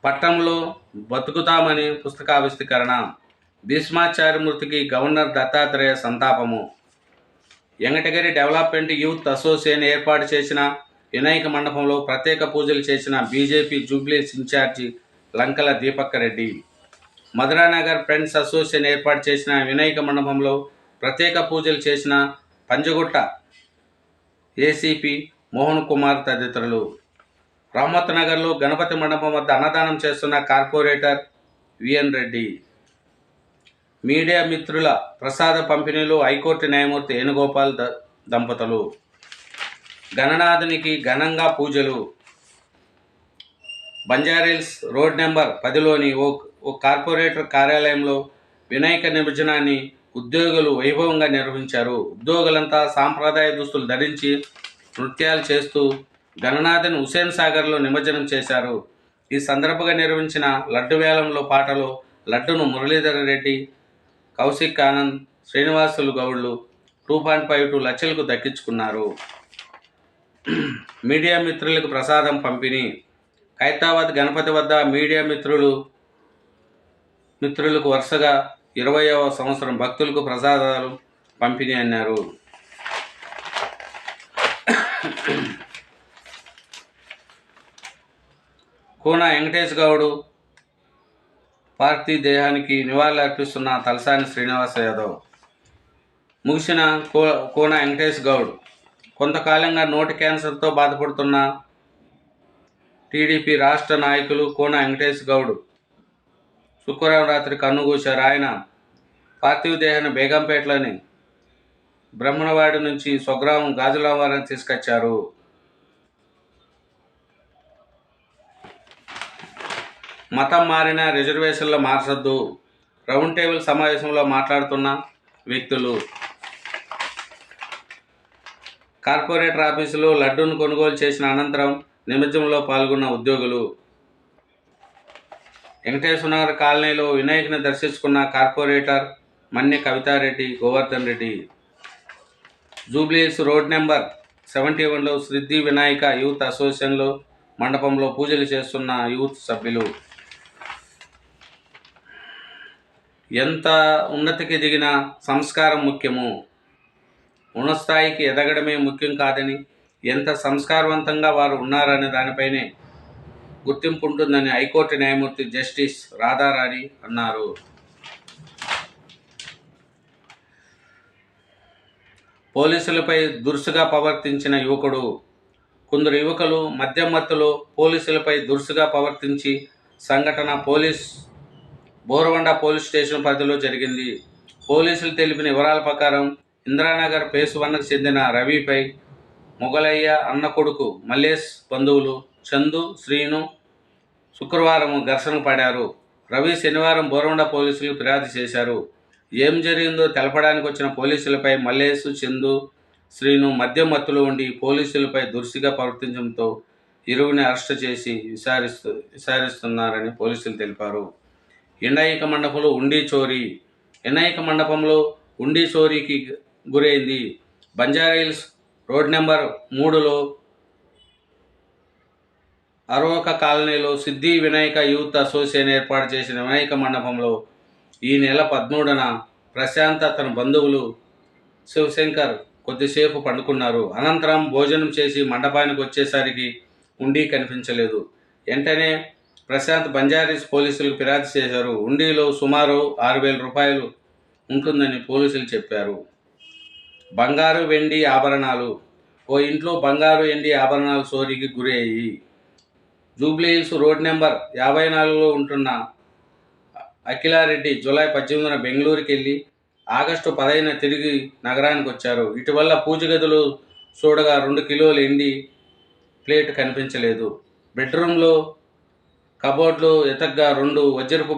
[SPEAKER 1] పట్టణంలో బతుకుతామని పుస్తకావిష్కరణ. భీష్మాచార్య మృతికి గవర్నర్ దత్తాత్రేయ సంతాపము. ఎంగటగిరి డెవలప్మెంట్ యూత్ అసోసియేషన్ ఏర్పాటు చేసిన వినాయక మండపంలో ప్రత్యేక పూజలు చేసిన బీజేపీ జూబ్లీస్ incharge Lankala Deepak Reddy. Madhuranagar friends association ఏర్పాటు చేసిన వినాయక మండపంలో ప్రత్యేక పూజలు చేసిన పంజగుట్ట ఏసీపీ మోహన్ కుమార్ తదితరులు. రహమత్ నగర్లో గణపతి మండపం వద్ద అన్నదానం చేస్తున్న కార్పొరేటర్ విఎన్ రెడ్డి. మీడియా మిత్రుల ప్రసాద పంపిణీలో హైకోర్టు న్యాయమూర్తి వేణుగోపాల్ దంపతులు. గణనాథునికి ఘనంగా పూజలు. బంజారాహిల్స్ రోడ్ నెంబర్ 10లోని ఓ కార్పొరేటర్ కార్యాలయంలో వినాయక నిమజ్జనాన్ని ఉద్యోగులు వైభవంగా నిర్వహించారు. ఉద్యోగులంతా సాంప్రదాయ దుస్తులు ధరించి నృత్యాలు చేస్తూ గణనాథుని హుసేన్ సాగర్లో నిమజ్జనం చేశారు. ఈ సందర్భంగా నిర్వహించిన లడ్డు వేలంలో పాటలో లడ్డును మురళీధర్ రెడ్డి, కౌశిక్ ఆనంద్, శ్రీనివాసులు గౌడ్లు 2.52 లక్షలకు దక్కించుకున్నారు. మీడియా మిత్రులకు ప్రసాదం పంపిణీ. ఖైరతాబాద్ గణపతి వద్ద మీడియా మిత్రులకు వరుసగా 20వ సంవత్సరం భక్తులకు ప్రసాదాలు పంపిణీ అన్నారు. కూన వెంకటేష్ గౌడ్ పార్థివ దేహానికి నివాళులు అర్పిస్తున్న తలసాని శ్రీనివాస్ యాదవ్. ముగిసిన కూన వెంకటేష్ గౌడ్ కొంతకాలంగా నోటి క్యాన్సర్తో బాధపడుతున్న టీడీపీ రాష్ట్ర నాయకులు కూన వెంకటేష్ గౌడ్ శుక్రవారం రాత్రి కన్నుగూశారు. ఆయన పార్థివ దేహాన్ని బేగంపేటలోని బ్రహ్మణవాడి నుంచి స్వగ్రామం గాజులవారానికి తీసుకొచ్చారు. మతం మారిన రిజర్వేషన్లు మార్చొద్దు. రౌండ్ టేబుల్ సమావేశంలో మాట్లాడుతున్న వ్యక్తులు. కార్పొరేటర్ ఆఫీసులో లడ్డూను కొనుగోలు చేసిన అనంతరం నిమజ్జనంలో పాల్గొన్న ఉద్యోగులు. వెంకటేశ్వర నగర్ కాలనీలో వినాయకుని దర్శించుకున్న corporator Manya Kavitha Reddy, Govardhan Reddy. Jubilee Hills road number 71లో సిద్ధి వినాయక యూత్ అసోసియేషన్లో మండపంలో పూజలు చేస్తున్న యూత్ సభ్యులు. ఎంత ఉన్నతికి దిగిన సంస్కారం ముఖ్యము, ఉన్నతస్థాయికి ఎదగడమే ముఖ్యం కాదని, ఎంత సంస్కారవంతంగా వారు ఉన్నారనే దానిపైనే గుర్తింపు ఉంటుందని హైకోర్టు న్యాయమూర్తి జస్టిస్ రాధారాణి అన్నారు. పోలీసులపై దురుసుగా ప్రవర్తించిన యువకుడు. కొందరు యువకులు మద్యం మత్తులో పోలీసులపై దురుసుగా ప్రవర్తించి సంఘటన బోరవండ పోలీస్ స్టేషన్ పరిధిలో జరిగింది. పోలీసులు తెలిపిన వివరాల ప్రకారం ఇంద్రానగర్ ఫేస్ 1కు చెందిన రవిపై మొగలయ్య అన్న కొడుకు మల్లేష్ బంధువులు చందు, శ్రీను శుక్రవారం ఘర్షణకు పడారు. రవి శనివారం బోరవండ పోలీసులు ఫిర్యాదు చేశారు. ఏం జరిగిందో తెలపడానికి వచ్చిన పోలీసులపై మల్లేష్, చందు, శ్రీను మద్యం మత్తులో ఉండి పోలీసులపై దురుసుగా ప్రవర్తించడంతో ఇరువురిని అరెస్టు చేసి విచారిస్తున్నారని పోలీసులు తెలిపారు. వినాయక మండపంలో ఉండి చోరీ. వినాయక మండపంలో ఉండి చోరీకి గురైంది. బంజారాహిల్స్ రోడ్ నెంబర్ 3లో అరవక కాలనీలో సిద్ధి వినాయక యూత్ అసోసియేషన్ ఏర్పాటు చేసిన వినాయక మండపంలో ఈ నెల 13న ప్రశాంత్ తన బంధువులు శివశంకర్ కొద్దిసేపు పండుకున్నారు. అనంతరం భోజనం చేసి మండపానికి వచ్చేసరికి ఉండి కనిపించలేదు. వెంటనే ప్రశాంత్ బంజారాహిల్స్ పోలీసులకు ఫిర్యాదు చేశారు. ఉండిలో సుమారు 6,000 రూపాయలు ఉంటుందని పోలీసులు చెప్పారు. బంగారు, వెండి ఆభరణాలు. ఓ ఇంట్లో బంగారు, వెండి ఆభరణాలు చోరీకి గురయ్యాయి. జూబ్లీహిల్స్ రోడ్ నెంబర్ 54లో ఉంటున్న అఖిలారెడ్డి జూలై 18న బెంగళూరుకి వెళ్ళి ఆగస్టు 15న తిరిగి నగరానికి వచ్చారు. ఇటీవల పూజ గదులు చూడగా 2 కిలోల వెండి ప్లేట్ కనిపించలేదు. బెడ్రూమ్లో కబోర్డ్లో ఎతగ్గా 2 వజ్రపు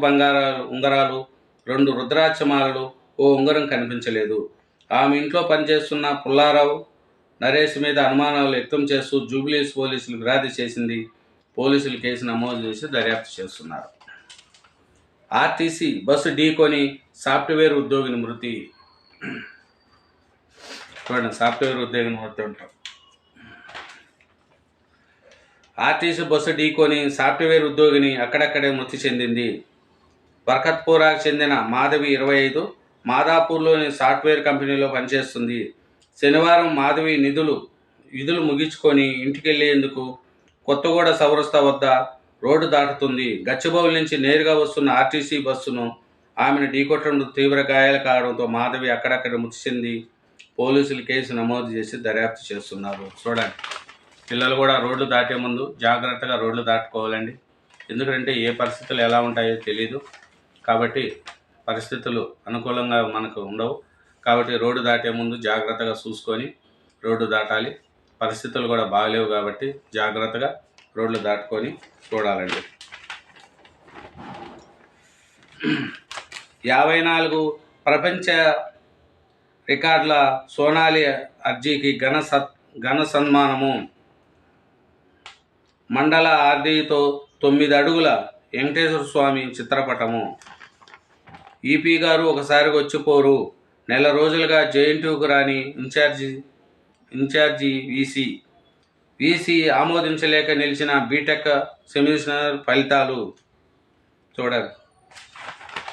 [SPEAKER 1] ఉంగరాలు, 2 రుద్రాక్షమాలలు, ఓ ఉంగరం కనిపించలేదు. ఆమె ఇంట్లో పనిచేస్తున్న పుల్లారావు నరేష్ మీద అనుమానాలు వ్యక్తం చేస్తూ జూబ్లీహిల్స్ పోలీసులు ఫిర్యాదు చేసింది. పోలీసులు కేసు నమోదు చేసి దర్యాప్తు చేస్తున్నారు. ఆర్టీసీ బస్సు ఢీకొని సాఫ్ట్వేర్ ఉద్యోగిని మృతి. చూడండి, సాఫ్ట్వేర్ ఉద్యోగిని మృతి ఉంటాం. ఆర్టీసీ బస్సు ఢీకొని సాఫ్ట్వేర్ ఉద్యోగిని అక్కడక్కడే మృతి చెందింది. బర్కత్పూరాకు చెందిన మాధవి 25 మాదాపూర్లోని సాఫ్ట్వేర్ కంపెనీలో పనిచేస్తుంది. శనివారం మాధవి విధులు ముగించుకొని ఇంటికెళ్లేందుకు కొత్తగూడ చౌరస్తా వద్ద రోడ్డు దాటుతుంది. గచ్చిబౌలి నుంచి నేరుగా వస్తున్న ఆర్టీసీ బస్సును ఆమెను ఢీకొట్టడంతో తీవ్ర గాయాలు కావడంతో మాధవి అక్కడక్కడ మృతి చెంది పోలీసులు కేసు నమోదు చేసి దర్యాప్తు చేస్తున్నారు. చూడండి, పిల్లలు కూడా రోడ్లు దాటే ముందు జాగ్రత్తగా రోడ్లు దాటుకోవాలండి. ఎందుకంటే ఏ పరిస్థితులు ఎలా ఉంటాయో తెలీదు. కాబట్టి పరిస్థితులు అనుకూలంగా మనకు ఉండవు. కాబట్టి రోడ్డు దాటే ముందు జాగ్రత్తగా చూసుకొని రోడ్డు దాటాలి. పరిస్థితులు కూడా బాగలేవు కాబట్టి జాగ్రత్తగా రోడ్లు దాటుకొని చూడాలండి. 54 ప్రపంచ రికార్డుల సోనాలి అర్జీకి ఘన సన్మానము. మండల ఆర్డీతో 9 అడుగుల వెంకటేశ్వర స్వామి చిత్రపటము. ఈపీ గారు ఒకసారి వచ్చిపోరు. నెల రోజులుగా జేఎన్టీయూకు రాని ఇన్ఛార్జి వీసీ ఆమోదించలేక నిలిచిన బీటెక్ సెమిస్టర్ ఫలితాలు చూడాలి.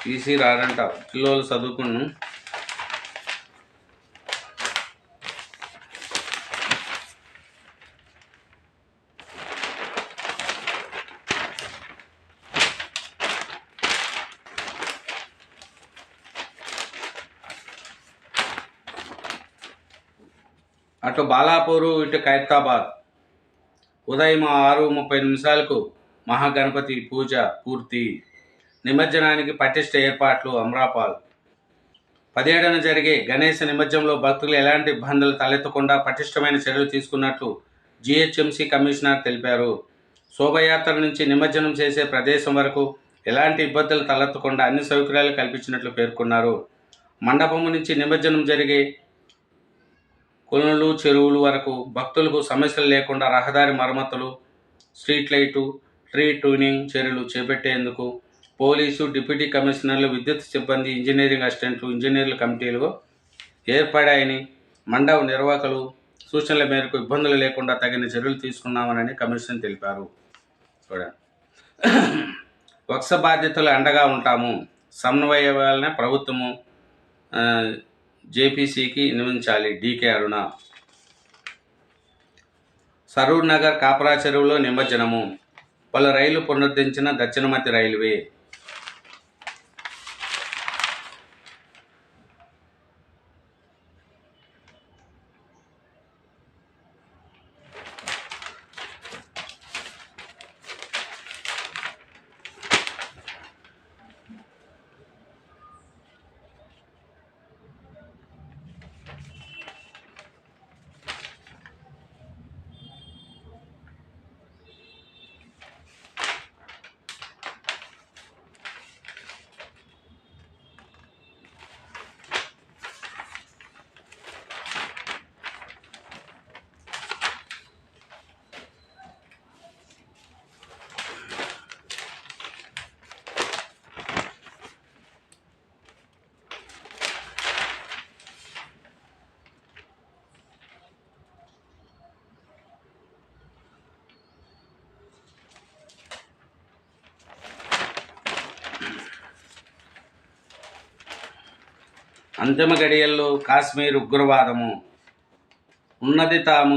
[SPEAKER 1] వీసీ రాడంట, పిల్లలు చదువుకున్నాను. అటు బాలాపూరు, ఇటు ఖైరతాబాద్. ఉదయం 6:30 మహాగణపతి పూజ పూర్తి. నిమజ్జనానికి పటిష్ట ఏర్పాట్లు అమ్రాపాల్. 17న జరిగే గణేశ నిమజ్జనంలో భక్తులు ఎలాంటి ఇబ్బందులు తలెత్తకుండా పటిష్టమైన చర్యలు తీసుకున్నట్లు జీహెచ్ఎంసీ కమిషనర్ తెలిపారు. శోభయాత్ర నుంచి నిమజ్జనం చేసే ప్రదేశం వరకు ఎలాంటి ఇబ్బందులు తలెత్తకుండా అన్ని సౌకర్యాలు కల్పించినట్లు పేర్కొన్నారు. మండపం నుంచి నిమజ్జనం జరిగే కొలను, చెరువులు వరకు భక్తులకు సమస్యలు లేకుండా రహదారి మరమ్మతులు, స్ట్రీట్ లైటు, ట్రీ ట్యూనింగ్ చర్యలు చేపట్టేందుకు పోలీసు, డిప్యూటీ కమిషనర్లు, విద్యుత్ సిబ్బంది, ఇంజనీరింగ్ అసిస్టెంట్లు, ఇంజనీర్ల కమిటీలు ఏర్పడాయని, మండప నిర్వాహకులు సూచనల మేరకు ఇబ్బందులు లేకుండా తగిన చర్యలు తీసుకున్నామని కమిషన్ తెలిపారు. వక్స బాధ్యతలు అండగా ఉంటాము. సమన్వయాలనే ప్రభుత్వము జేపీసీకి నియమించాలి. డీకే అరుణ. సరూర్ నగర్ కాపరా చెరువులో నిమజ్జనము. పలు రైళ్లు పునరుద్ధరించిన దక్షిణ మధ్య రైల్వే. అంతిమ గడియల్లో కాశ్మీర్ ఉగ్రవాదము. ఉన్నది తాను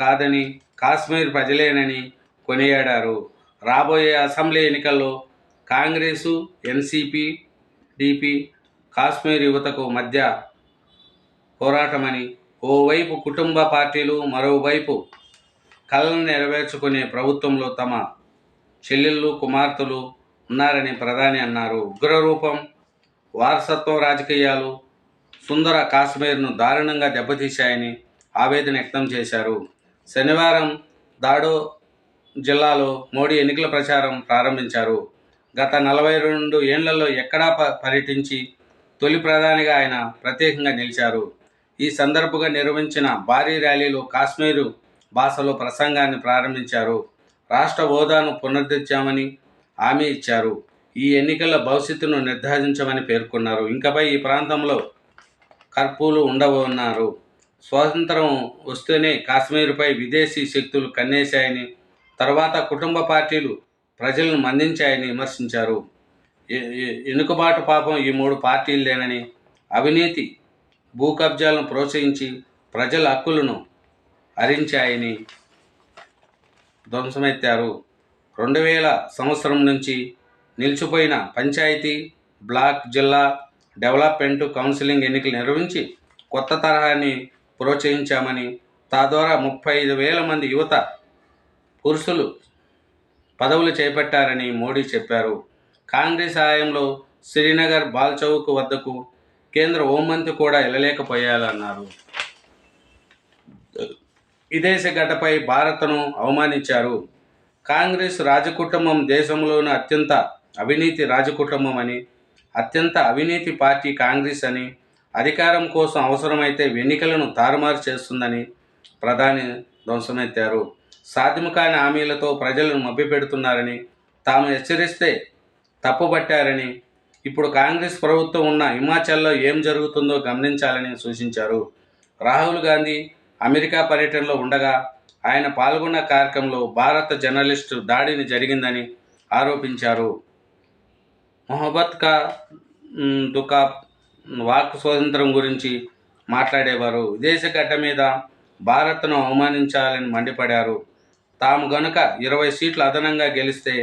[SPEAKER 1] కాదని, కాశ్మీర్ ప్రజలేనని కొనియాడారు. రాబోయే అసెంబ్లీ ఎన్నికల్లో కాంగ్రెసు, ఎన్సీపీ, డీపీ కాశ్మీర్ యువతకు మధ్య పోరాటమని, ఓవైపు కుటుంబ పార్టీలు, మరోవైపు కళను నెరవేర్చుకునే ప్రభుత్వంలో తమ చెల్లెళ్ళు, కుమార్తెలు ఉన్నారని ప్రధాని అన్నారు. ఉగ్రరూపం, వారసత్వ రాజకీయాలు సుందర కాశ్మీర్ను దారుణంగా దెబ్బతీశాయని ఆవేదన వ్యక్తం చేశారు. శనివారం దాడో జిల్లాలో మోడీ ఎన్నికల ప్రచారం ప్రారంభించారు. గత 42 ఏళ్లలో ఎక్కడా పర్యటించి తొలి ప్రధానిగా ఆయన ప్రత్యేకంగా నిలిచారు. ఈ సందర్భంగా నిర్వహించిన భారీ ర్యాలీలో కాశ్మీరు భాషలో ప్రసంగాన్ని ప్రారంభించారు. రాష్ట్ర హోదాను పునరుద్ధరించామని హామీ ఇచ్చారు. ఈ ఎన్నికల భవిష్యత్తును నిర్ధారించమని పేర్కొన్నారు. ఇంకపై ఈ ప్రాంతంలో కర్ఫ్యూలు ఉండవన్నారు. స్వాతంత్రం వస్తేనే కాశ్మీర్పై విదేశీ శక్తులు కన్నేశాయని, తర్వాత కుటుంబ పార్టీలు ప్రజలను మందించాయని విమర్శించారు. ఎన్నుకబాటు పాపం ఈ 3 పార్టీలదేనని, అవినీతి, భూ కబ్జాలను ప్రోత్సహించి ప్రజల హక్కులను హరించాయని ధ్వంసమెత్తారు. 2000 సంవత్సరం నుంచి నిలిచిపోయిన పంచాయతీ, బ్లాక్, జిల్లా డెవలప్మెంట్ కౌన్సిలింగ్ ఎన్నికలు నిర్వహించి కొత్త తరహాన్ని ప్రోత్సహించామని, తద్వారా 35,000 మంది యువత పురుషులు పదవులు చేపట్టారని మోడీ చెప్పారు. కాంగ్రెస్ హయాంలో శ్రీనగర్, బాల్చౌక్ వద్దకు కేంద్ర హోంమంత్రి కూడా వెళ్ళలేకపోయారన్నారు. విదేశీ గడ్డపై భారత్ను అవమానించారు. కాంగ్రెస్ రాజకుటుంబం దేశంలోని అత్యంత అవినీతి రాజకుటుంబం అని, అత్యంత అవినీతి పార్టీ కాంగ్రెస్ అని, అధికారం కోసం అవసరమైతే ఎన్నికలను తారుమారు చేస్తుందని ప్రధాని ధ్వంసమెత్తారు. సాధ్యం కాని హామీలతో ప్రజలను మభ్యపెడుతున్నారని, తాము హెచ్చరిస్తే తప్పుపట్టారని, ఇప్పుడు కాంగ్రెస్ ప్రభుత్వం ఉన్న హిమాచల్లో ఏం జరుగుతుందో గమనించాలని సూచించారు. రాహుల్ గాంధీ అమెరికా పర్యటనలో ఉండగా ఆయన పాల్గొన్న కార్యక్రమంలో భారత జర్నలిస్టు దాడిని జరిగిందని ఆరోపించారు. మొహబ్బత్ కా దుకా వాక్ స్వాతంత్రం గురించి మాట్లాడేవారు. విదేశ గడ్డ మీద భారత్ను అవమానించాలని మండిపడారు. తాము గనుక 20 సీట్లు అదనంగా గెలిస్తే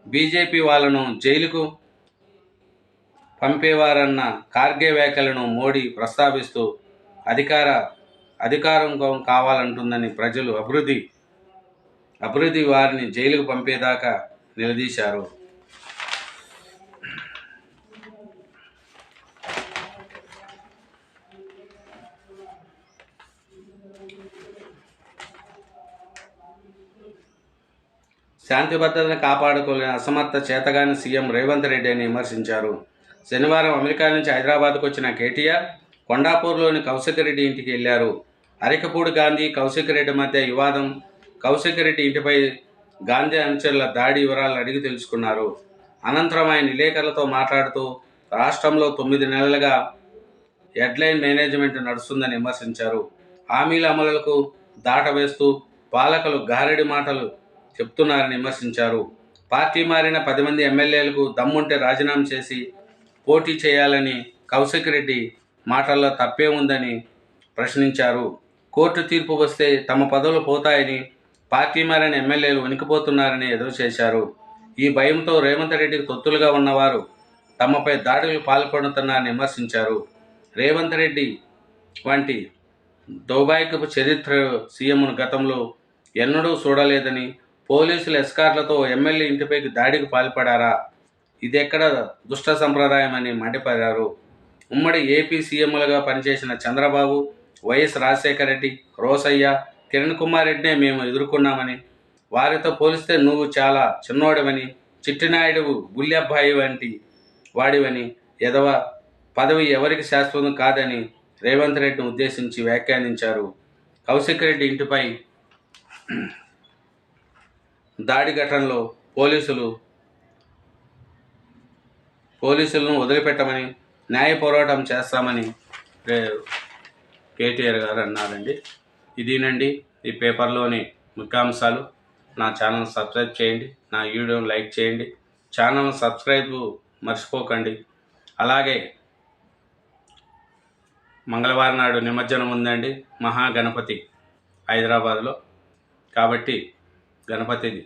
[SPEAKER 1] బీజేపీ వాళ్ళను జైలుకు పంపేవారన్న ఖార్గే వ్యాఖ్యలను మోడీ ప్రస్తావిస్తూ అధికారం కావాలంటుందని ప్రజలు అభివృద్ధి వారిని జైలుకు పంపేదాకా నిలదీశారు. శాంతి భద్రతను కాపాడుకోలేని అసమర్థ చేతగాని సీఎం రేవంత్ రెడ్డి అని విమర్శించారు. శనివారం అమెరికా నుంచి హైదరాబాద్కు వచ్చిన కేటీఆర్ కొండాపూర్లోని కౌశిక్ రెడ్డి ఇంటికి వెళ్లారు. అరికపూడి గాంధీ కౌశిక్ రెడ్డి మధ్య వివాదం, కౌశిక్ రెడ్డి ఇంటిపై గాంధీ అనుచరుల దాడి వివరాలను అడిగి తెలుసుకున్నారు. అనంతరం ఆయన విలేకరులతో మాట్లాడుతూ రాష్ట్రంలో 9 నెలలుగా హెడ్లైన్ మేనేజ్మెంట్ నడుస్తుందని విమర్శించారు. హామీల అమలులకు దాటవేస్తూ పాలకులు గారడి మాటలు చెప్తున్నారని విమర్శించారు. పార్టీ మారిన 10 మంది ఎమ్మెల్యేలకు దమ్ముంటే రాజీనామా చేసి పోటీ చేయాలని కౌశిక్ రెడ్డి మాటల్లో తప్పే ఉందని ప్రశ్నించారు. కోర్టు తీర్పు వస్తే తమ పదవులు పోతాయని పార్టీ మారిన ఎమ్మెల్యేలు వణికిపోతున్నారని ఎదురు చేశారు. ఈ భయంతో రేవంత్ రెడ్డికి తొత్తులుగా ఉన్నవారు తమపై దాడులకు పాల్పడుతున్నారని విమర్శించారు. రేవంత్ రెడ్డి వంటి దౌర్భాగ్యపు చరిత్ర సీఎంను గతంలో ఎన్నడూ చూడలేదని, పోలీసుల ఎస్కార్లతో ఎమ్మెల్యే ఇంటిపైకి దాడికి పాల్పడారా? ఇదెక్కడ దుష్ట సంప్రదాయం అని మండిపడ్డారు. ఉమ్మడి ఏపీ సీఎంలుగా పనిచేసిన చంద్రబాబు, వైఎస్ రాజశేఖర రెడ్డి, రోసయ్య, కిరణ్ కుమార్ రెడ్డినే మేము ఎదుర్కొన్నామని, వారితో పోలిస్తే నువ్వు చాలా చిన్నోడవని, చిట్టినాయుడు బుల్లెబ్బాయి వంటి వాడివని, ఎదవ పదవి ఎవరికి శాశ్వతం కాదని రేవంత్ రెడ్డిని ఉద్దేశించి వ్యాఖ్యానించారు. కౌశిక్ రెడ్డి ఇంటిపై దాడి ఘటనలో పోలీసులను వదిలిపెట్టమని, న్యాయ పోరాటం చేస్తామని కేటీఆర్ గారు అన్నారండి. ఇదేనండి ఈ పేపర్లోని ముఖ్యాంశాలు. నా ఛానల్ సబ్స్క్రైబ్ చేయండి, నా వీడియోని లైక్ చేయండి, ఛానల్ సబ్స్క్రైబ్ మర్చిపోకండి. అలాగే మంగళవారం నాడు నిమజ్జనం ఉందండి, మహాగణపతి హైదరాబాద్లో. కాబట్టి గణపతిది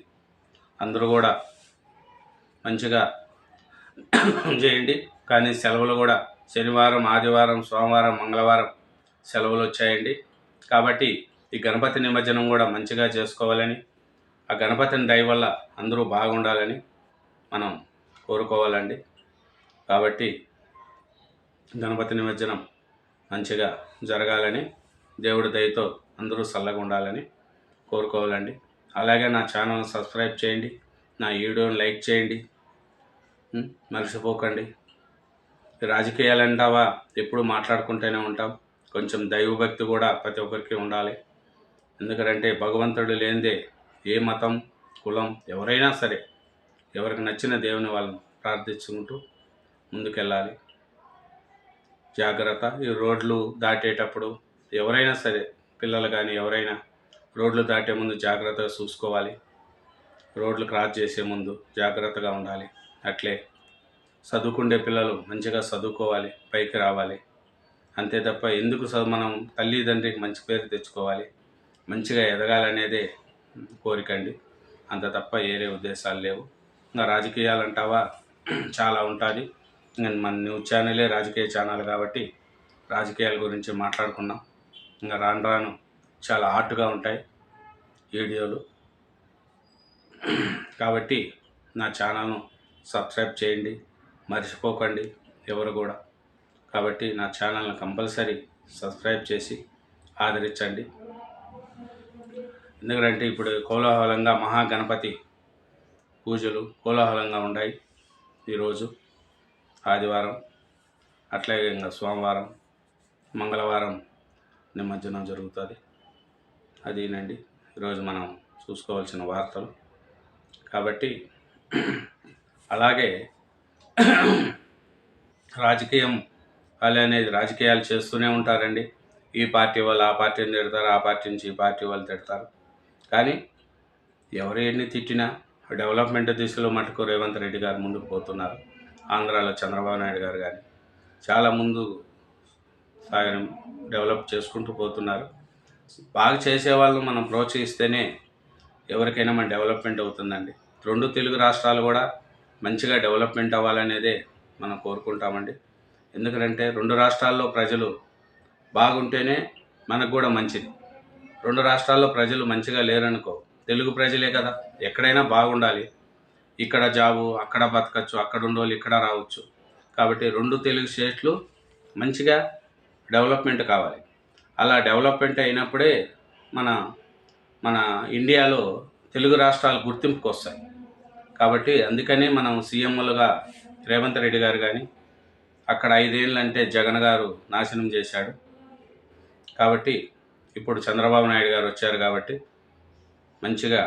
[SPEAKER 1] అందరూ కూడా మంచిగా చేయండి. కానీ సెలవులు కూడా శనివారం, ఆదివారం, సోమవారం, మంగళవారం సెలవులు వచ్చాయండి. కాబట్టి ఈ గణపతి నిమజ్జనం కూడా మంచిగా చేసుకోవాలని, ఆ గణపతిని దయ వల్ల అందరూ బాగుండాలని మనం కోరుకోవాలండి. కాబట్టి గణపతి నిమజ్జనం మంచిగా జరగాలని, దేవుడి దయతో అందరూ చల్లగా ఉండాలని కోరుకోవాలండి. అలాగే నా ఛానల్ సబ్స్క్రైబ్ చేయండి, నా వీడియోని లైక్ చేయండి, మర్చిపోకండి. రాజకీయాలు అంటావా ఎప్పుడు మాట్లాడుకుంటూనే ఉంటాం. కొంచెం దైవభక్తి కూడా ప్రతి ఒక్కరికి ఉండాలి. ఎందుకంటే భగవంతుడు లేనిదే ఏ మతం, కులం ఎవరైనా సరే ఎవరికి నచ్చిన దేవుని వాళ్ళని ప్రార్థించుకుంటూ ముందుకెళ్ళాలి. జాగ్రత్త. ఈ రోడ్లు దాటేటప్పుడు ఎవరైనా సరే, పిల్లలు కానీ ఎవరైనా రోడ్లు దాటే ముందు జాగ్రత్తగా చూసుకోవాలి. రోడ్లు క్రాస్ చేసే ముందు జాగ్రత్తగా ఉండాలి. అట్లే చదువుకుండే పిల్లలు మంచిగా చదువుకోవాలి, పైకి రావాలి. అంతే తప్ప ఎందుకు మనం తల్లిదండ్రికి మంచి పేరు తెచ్చుకోవాలి, మంచిగా ఎదగాలనేదే కోరికండి. అంత తప్ప వేరే ఉద్దేశాలు లేవు. ఇంకా రాజకీయాలు అంటావా చాలా ఉంటుంది. మన న్యూస్ ఛానలే రాజకీయ ఛానల్ కాబట్టి రాజకీయాల గురించి మాట్లాడుకున్నాం. ఇంకా రాను రాను చాలా హాట్గా ఉంటాయి వీడియోలు. కాబట్టి నా ఛానల్ను సబ్స్క్రైబ్ చేయండి, మర్చిపోకండి ఎవరు కూడా. కాబట్టి నా ఛానల్ని కంపల్సరీ సబ్స్క్రైబ్ చేసి ఆదరించండి. ఎందుకంటే ఇప్పుడు కోలాహలంగా మహాగణపతి పూజలు కోలాహలంగా ఉన్నాయి ఈరోజు. ఆదివారం, అట్లాగే ఇంకా సోమవారం, మంగళవారం నిమజ్జనం జరుగుతుంది. అదేనండి ఈరోజు మనం చూసుకోవాల్సిన వార్తలు. కాబట్టి అలాగే రాజకీయం వాళ్ళు అనేది రాజకీయాలు చేస్తూనే ఉంటారండి. ఈ పార్టీ వాళ్ళు ఆ పార్టీని తిడతారు, ఆ పార్టీ నుంచి ఈ పార్టీ వాళ్ళు తిడతారు. కానీ ఎవరు ఎన్ని తిట్టినా డెవలప్మెంట్ దిశలో మటుకు రేవంత్ రెడ్డి గారు ముందుకు పోతున్నారు. ఆంధ్రాలో చంద్రబాబు నాయుడు గారు కానీ చాలా ముందు సాగడం డెవలప్ చేసుకుంటూ పోతున్నారు. బాగా చేసేవాళ్ళు మనం ప్రోత్సహిస్తేనే ఎవరికైనా మన డెవలప్మెంట్ అవుతుందండి. 2 తెలుగు రాష్ట్రాలు కూడా మంచిగా డెవలప్మెంట్ అవ్వాలనేదే మనం కోరుకుంటామండి. ఎందుకంటే 2 రాష్ట్రాల్లో ప్రజలు బాగుంటేనే మనకు కూడా మంచిది. 2 రాష్ట్రాల్లో ప్రజలు మంచిగా లేరనుకో, తెలుగు ప్రజలే కదా, ఎక్కడైనా బాగుండాలి. ఇక్కడ జాబు, అక్కడ బతకచ్చు, అక్కడ ఉండోళ్ళు ఇక్కడ రావచ్చు. కాబట్టి 2 తెలుగు స్టేట్లు మంచిగా డెవలప్మెంట్ కావాలి. అలా డెవలప్మెంట్ అయినప్పుడే మన మన ఇండియాలో తెలుగు రాష్ట్రాలు గుర్తింపుకు వస్తాయి. కాబట్టి అందుకనే మనం సీఎంలుగా రేవంత్ రెడ్డి గారు కానీ, అక్కడ 5 ఏళ్ళు అంటే జగన్ గారు నాశనం చేశాడు. కాబట్టి ఇప్పుడు చంద్రబాబు నాయుడు గారు వచ్చారు కాబట్టి మంచిగా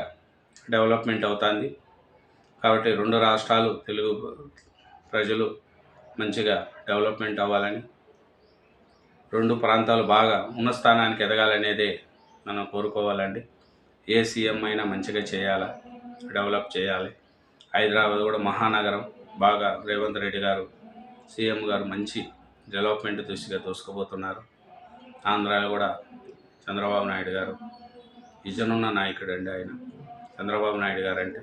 [SPEAKER 1] డెవలప్మెంట్ అవుతుంది. కాబట్టి 2 రాష్ట్రాలు తెలుగు ప్రజలు మంచిగా డెవలప్మెంట్ అవ్వాలని, 2 ప్రాంతాలు బాగా ఉన్న స్థానానికి ఎదగాలనేదే మనం కోరుకోవాలండి. ఏ సీఎం అయినా మంచిగా చేయాలి, డెవలప్ చేయాలి. హైదరాబాద్ కూడా మహానగరం, బాగా రేవంత్ రెడ్డి గారు సీఎం గారు మంచి డెవలప్మెంట్ దిశగా దూసుకుపోతున్నారు. ఆంధ్రాలో కూడా చంద్రబాబు నాయుడు గారు విజనున్న నాయకుడు అండి. ఆయన చంద్రబాబు నాయుడు గారు అంటే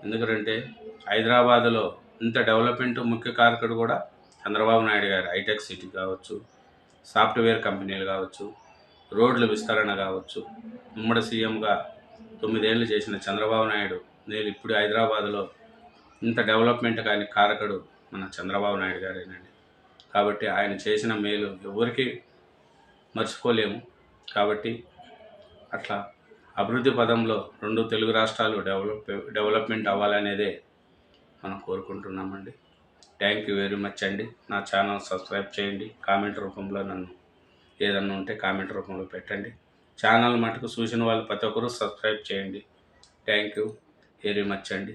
[SPEAKER 1] ఎందుకంటే హైదరాబాదులో ఇంత డెవలప్మెంట్ ముఖ్య కారకుడు కూడా చంద్రబాబు నాయుడు గారు. హైటెక్ సిటీ కావచ్చు, సాఫ్ట్వేర్ కంపెనీలు కావచ్చు, రోడ్ల విస్తరణ కావచ్చు. ఉమ్మడి సీఎంగా 9 ఏళ్ళు చేసిన చంద్రబాబు నాయుడు నేను ఇప్పుడు హైదరాబాదులో ఇంత డెవలప్మెంట్ కానీ కారకుడు మన చంద్రబాబు నాయుడు గారేనండి. కాబట్టి ఆయన చేసిన మేలు ఎవరికి మర్చిపోలేము. కాబట్టి అట్లా అభివృద్ధి పదంలో 2 తెలుగు రాష్ట్రాలు డెవలప్మెంట్ అవ్వాలనేదే మనం కోరుకుంటున్నామండి. థ్యాంక్ యూ వెరీ మచ్ అండి. నా ఛానల్ సబ్స్క్రైబ్ చేయండి. కామెంట్ రూపంలో నన్ను ఏదన్నా ఉంటే కామెంట్ రూపంలో పెట్టండి. ఛానల్ మటుకు చూసిన వాళ్ళు ప్రతి ఒక్కరూ సబ్స్క్రైబ్ చేయండి. థ్యాంక్ యూ వెరీ మచ్ అండి.